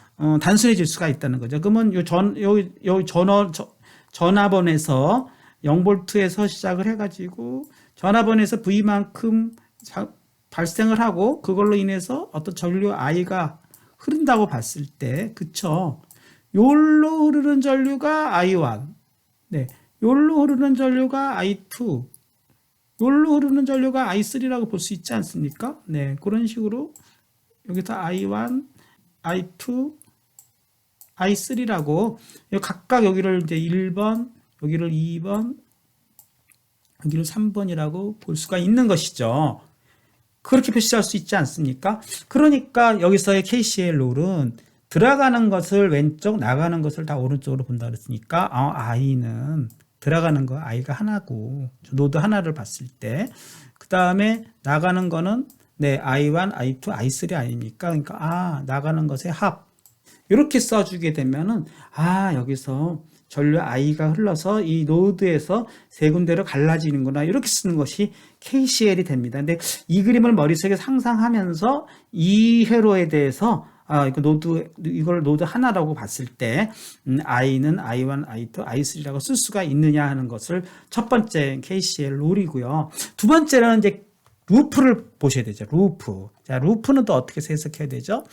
단순해질 수가 있다는 거죠. 그러면 여기 전화번에서 0볼트에서 시작을 해가지고 전화번에서 V만큼 발생을 하고 그걸로 인해서 어떤 전류 I가 흐른다고 봤을 때, 그쵸? 요로 흐르는 전류가 I1, 네, 요로 흐르는 전류가 I2, 요로 흐르는 전류가 I3라고 볼 수 있지 않습니까? 네, 그런 식으로 여기서 I1, I2, I3라고 각각 여기를 이제 1번, 여기를 2번, 여기를 3번이라고 볼 수가 있는 것이죠. 그렇게 표시할 수 있지 않습니까? 그러니까 여기서의 KCL 룰은 들어가는 것을 왼쪽, 나가는 것을 다 오른쪽으로 본다 그랬으니까 I는 들어가는 거 I가 하나고 노드 하나를 봤을 때, 그 다음에 나가는 거는 네, I1, I2, I3 아닙니까? 그러니까 나가는 것의 합 이렇게 써주게 되면은 여기서 전류 I가 흘러서 이 노드에서 세 군데로 갈라지는구나 이렇게 쓰는 것이 KCL이 됩니다. 근데 이 그림을 머릿속에 상상하면서 이 회로에 대해서 이걸 노드 하나라고 봤을 때 I는 I1, I2, I3라고 쓸 수가 있느냐 하는 것을 첫 번째 KCL 룰이고요. 두 번째는 이제 루프를 보셔야 되죠. 루프. 자, 루프는 또 어떻게 해석해야 되죠?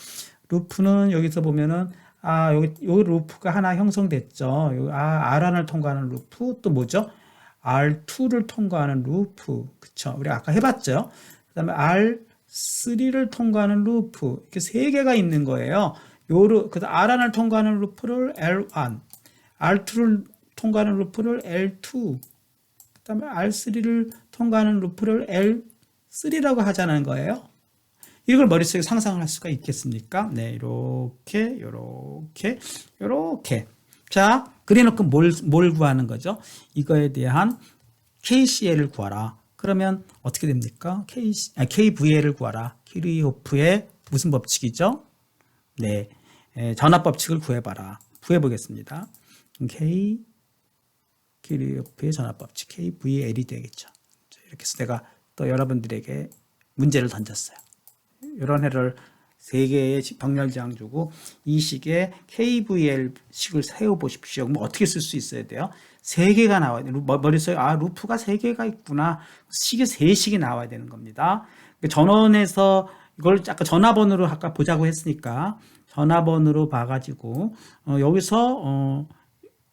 루프는 여기서 보면은 여기 루프가 하나 형성됐죠. R1을 통과하는 루프, 또 뭐죠? R2를 통과하는 루프. 그쵸? 우리 아까 해봤죠? 그 다음에 R3를 통과하는 루프. 이렇게 세 개가 있는 거예요. 그래서 R1을 통과하는 루프를 L1, R2를 통과하는 루프를 L2, 그 다음에 R3를 통과하는 루프를 L3라고 하자는 거예요. 이걸 머릿속에 상상을 할 수가 있겠습니까? 네, 이렇게. 자, 그래놓고 뭘 구하는 거죠? 이거에 대한 KCL을 구하라. 그러면 어떻게 됩니까? KVL을 구하라. 키르호프의 무슨 법칙이죠? 네, 전압 법칙을 구해봐라. 구해보겠습니다. 키르호프의 전압 법칙, KVL이 되겠죠. 이렇게 해서 내가 또 여러분들에게 문제를 던졌어요. 이런 해를 3개의 병렬지항 주고 이 식에 KVL식을 세워보십시오. 그럼 어떻게 쓸 수 있어야 돼요? 3개가 나와야 돼요. 머릿속에 루프가 3개가 있구나. 식이 3식이 나와야 되는 겁니다. 전원에서 이걸 아까 전화번호로 아까 보자고 했으니까 전화번호로 봐가지고 여기서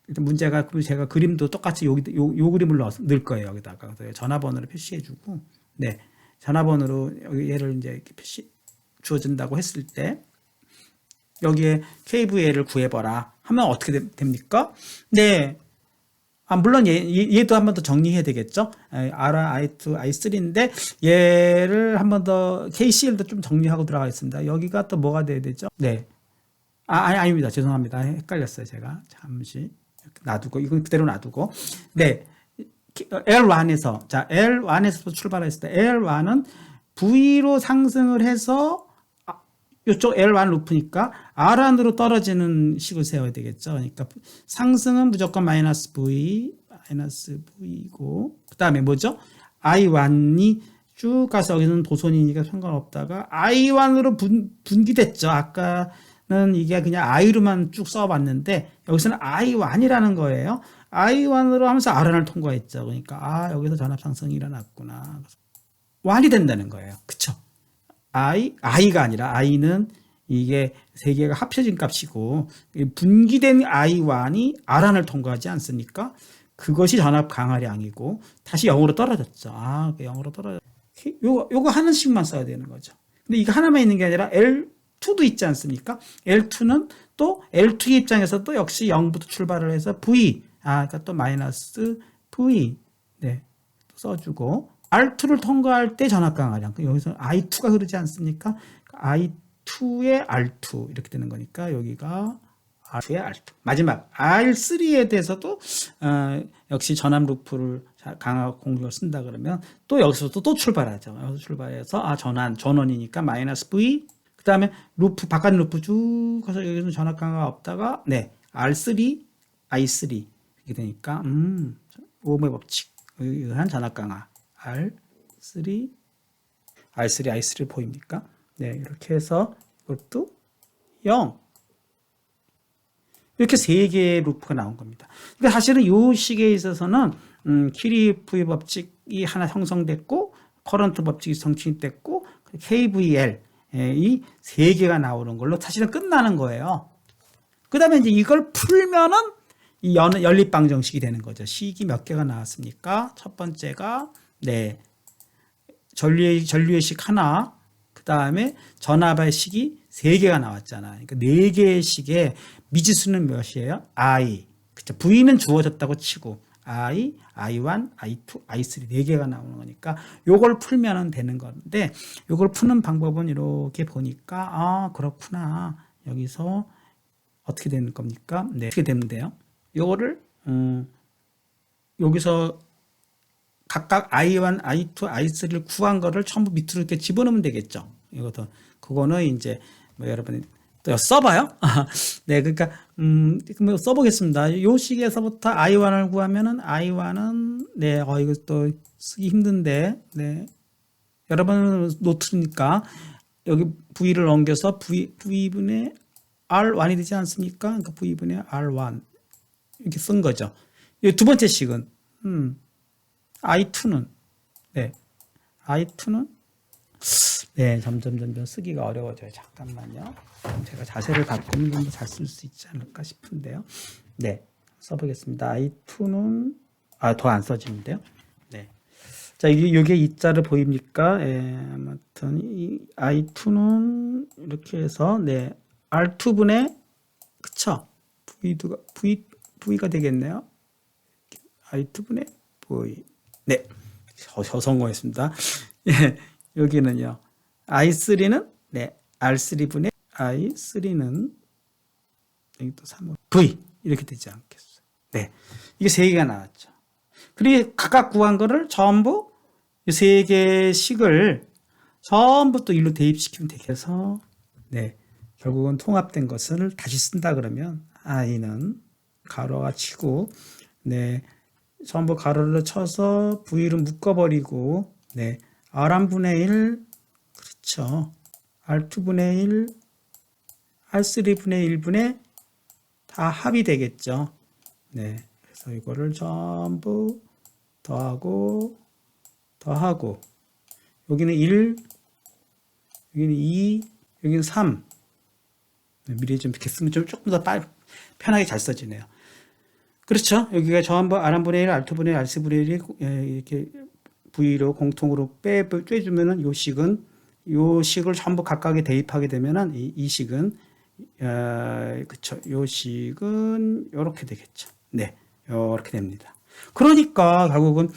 일단 문제가 제가 그림도 똑같이 요 그림을 넣을 거예요. 여기다가 전화번호를 표시해주고 네. 전화번호로 얘를 이제 이렇게 주어진다고 했을 때 여기에 KVL을 구해봐라 하면 어떻게 됩니까? 네. 물론 얘도 한 번 더 정리해야 되겠죠? R1, I2, I3인데 얘를 한 번 더 KCL도 좀 정리하고 들어가겠습니다. 여기가 또 뭐가 돼야 되죠? 네. 아닙니다. 죄송합니다. 헷갈렸어요. 제가. 잠시 놔두고 이건 그대로 놔두고 네. L1에서 L1에서 출발했을 때 L1은 V로 상승을 해서 이쪽 L1 루프니까 R1으로 떨어지는 식을 세워야 되겠죠. 그러니까 상승은 무조건 마이너스 V고 그 다음에 뭐죠? I1이 쭉 가서 여기는 도선이니까 상관없다가 I1으로 분기됐죠. 아까는 이게 그냥 I로만 쭉 써봤는데 여기서는 I1이라는 거예요. I1으로 하면서 Rn을 통과했죠. 그러니까 여기서 전압 상승이 일어났구나. 완이 된다는 거예요. 그쵸? I가 아니라 I는 이게 세 개가 합쳐진 값이고 분기된 I1이 Rn을 통과하지 않습니까? 그것이 전압 강화량이고 다시 0으로 떨어졌죠. 0으로 떨어졌. 요거 하나씩만 써야 되는 거죠. 근데 이거 하나만 있는 게 아니라 L2도 있지 않습니까? L2는 또 L2 입장에서 또 역시 0부터 출발을 해서 V, 그러니까 또 마이너스 V, 네, 써주고 R2를 통과할 때 전압 강화량. 여기서 I2가 흐르지 않습니까? I2의 R2 이렇게 되는 거니까 여기가 R2의 R2. 마지막 R3에 대해서도 역시 전압 루프를 강화 공식을 쓴다 그러면 또 여기서도 또 출발하죠. 여기서 출발해서 전원이니까 마이너스 V. 그 다음에 루프 바깥 루프 쭉 가서 여기서 전압 강화가 없다가 R3, I3 이렇게 되니까 오음의 법칙 의한 전압 강화 R3, I3 보입니까? 네, 이렇게 해서 이것도 0. 이렇게 세 개의 루프가 나온 겁니다. 그러니까 사실은 이 식에 있어서는 키리프의 법칙이 하나 형성됐고 커런트 법칙이 성취됐고 KVL 이 세 개가 나오는 걸로 사실은 끝나는 거예요. 그 다음에 이제 이걸 풀면은 이 연립방정식이 되는 거죠. 식이 몇 개가 나왔습니까? 첫 번째가 전류의 식 하나, 그 다음에 전압의 식이 3개가 나왔잖아요. 그러니까 4개의 식의 미지수는 몇이에요? I. 그쵸. V는 주어졌다고 치고 I, I1, I2, I3 4개가 나오는 거니까 요걸 풀면 되는 건데 요걸 푸는 방법은 이렇게 보니까 그렇구나. 여기서 어떻게 되는 겁니까? 네, 어떻게 되는데요? 요거를 여기서 각각 I1, I2, I3를 구한 거를 전부 밑으로 이렇게 집어넣으면 되겠죠. 이것도 그거는 이제 여러분이 또 써봐요. 네, 그러니까 써보겠습니다. 요 식에서부터 I1을 구하면은 I1은 이거 또 쓰기 힘든데 여러분 노트니까 여기 V를 넘겨서 V분의 R1이 되지 않습니까? 그러니까 V분의 R1 이렇게 쓴 거죠. 이 두 번째 식은 I2는 점점 쓰기가 어려워져요. 잠깐만요. 제가 자세를 바꾸면 좀 더 잘 쓸 수 있지 않을까 싶은데요. 써보겠습니다. I2는 더 안 써지는데요. 자, 이게 이자를 보입니까? 아무튼 이 I2는 이렇게 해서 R2분의 그쵸? V가 되겠네요. I2분의 V. 성공했습니다. 여기는요. I3는 R3분의 I3는 여기 또 3호 V 이렇게 되지 않겠어요. 이게 3개가 나왔죠. 그리고 각각 구한 거를 전부 이 3개의 식을 전부 또 일로 대입시키면 되겠어. 결국은 통합된 것을 다시 쓴다 그러면 I는 가로가 치고 전부 가로를 쳐서 V를 묶어버리고 R1분의 1 그렇죠. R2분의 1 R3분의 1분의 다 합이 되겠죠. 그래서 이거를 전부 더하고 여기는 1 여기는 2 여기는 3 미리 좀 이렇게 쓰면 좀 조금 더 편하게 잘 써지네요. 그렇죠. 여기가 전부 R1분의 1 R2분의 1 R3분의 1 이렇게 V로 공통으로 빼주면은 요 식을 전부 각각에 대입하게 되면은 이 식은 그쵸. 요 식은 요렇게 되겠죠. 요렇게 됩니다. 그러니까 결국은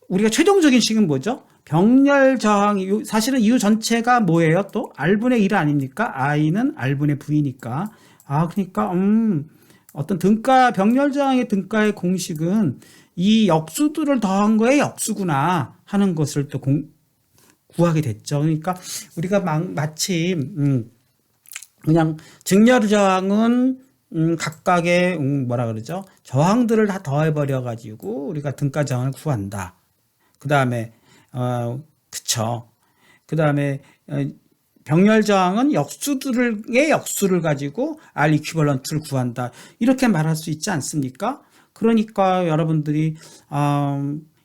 우리가 최종적인 식은 뭐죠? 병렬 저항 사실은 이 전체가 뭐예요? 또 R분의 1 아닙니까? I는 R분의 V니까 그러니까 어떤 병렬 저항의 등가의 공식은 이 역수들을 더한 거의 역수구나 하는 것을 또 구하게 됐죠. 그러니까 우리가 마침 그냥 직렬 저항은 각각의 뭐라 그러죠? 저항들을 다 더해버려 가지고 우리가 등가 저항을 구한다. 그 다음에 그쵸. 그 다음에 병렬 저항은 역수들의 역수를 가지고 R 이퀴벌런트를 구한다. 이렇게 말할 수 있지 않습니까? 그러니까 여러분들이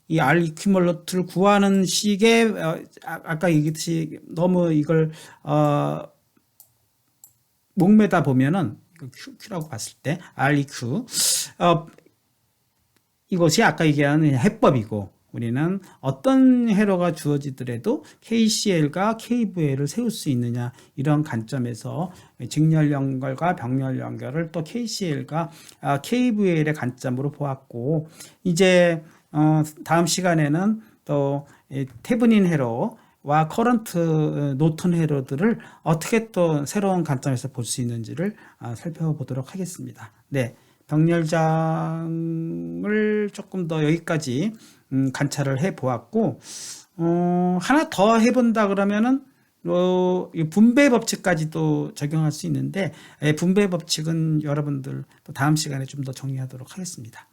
이 R 이퀴멀런트를 구하는 식의 아까 얘기했듯이 너무 이걸 목매다 보면은 Q라고 봤을 때 REQ 이것이 아까 얘기한 해법이고 우리는 어떤 회로가 주어지더라도 KCL과 KVL을 세울 수 있느냐 이런 관점에서 직렬 연결과 병렬 연결을 또 KCL과 KVL의 관점으로 보았고 이제 다음 시간에는 또 테브닌 회로와 커런트 노턴 회로들을 어떻게 또 새로운 관점에서 볼 수 있는지를 살펴보도록 하겠습니다. 네. 병렬장을 조금 더 여기까지 관찰을 해 보았고 하나 더 해본다 그러면은 분배 법칙까지도 적용할 수 있는데 분배 법칙은 여러분들 또 다음 시간에 좀 더 정리하도록 하겠습니다.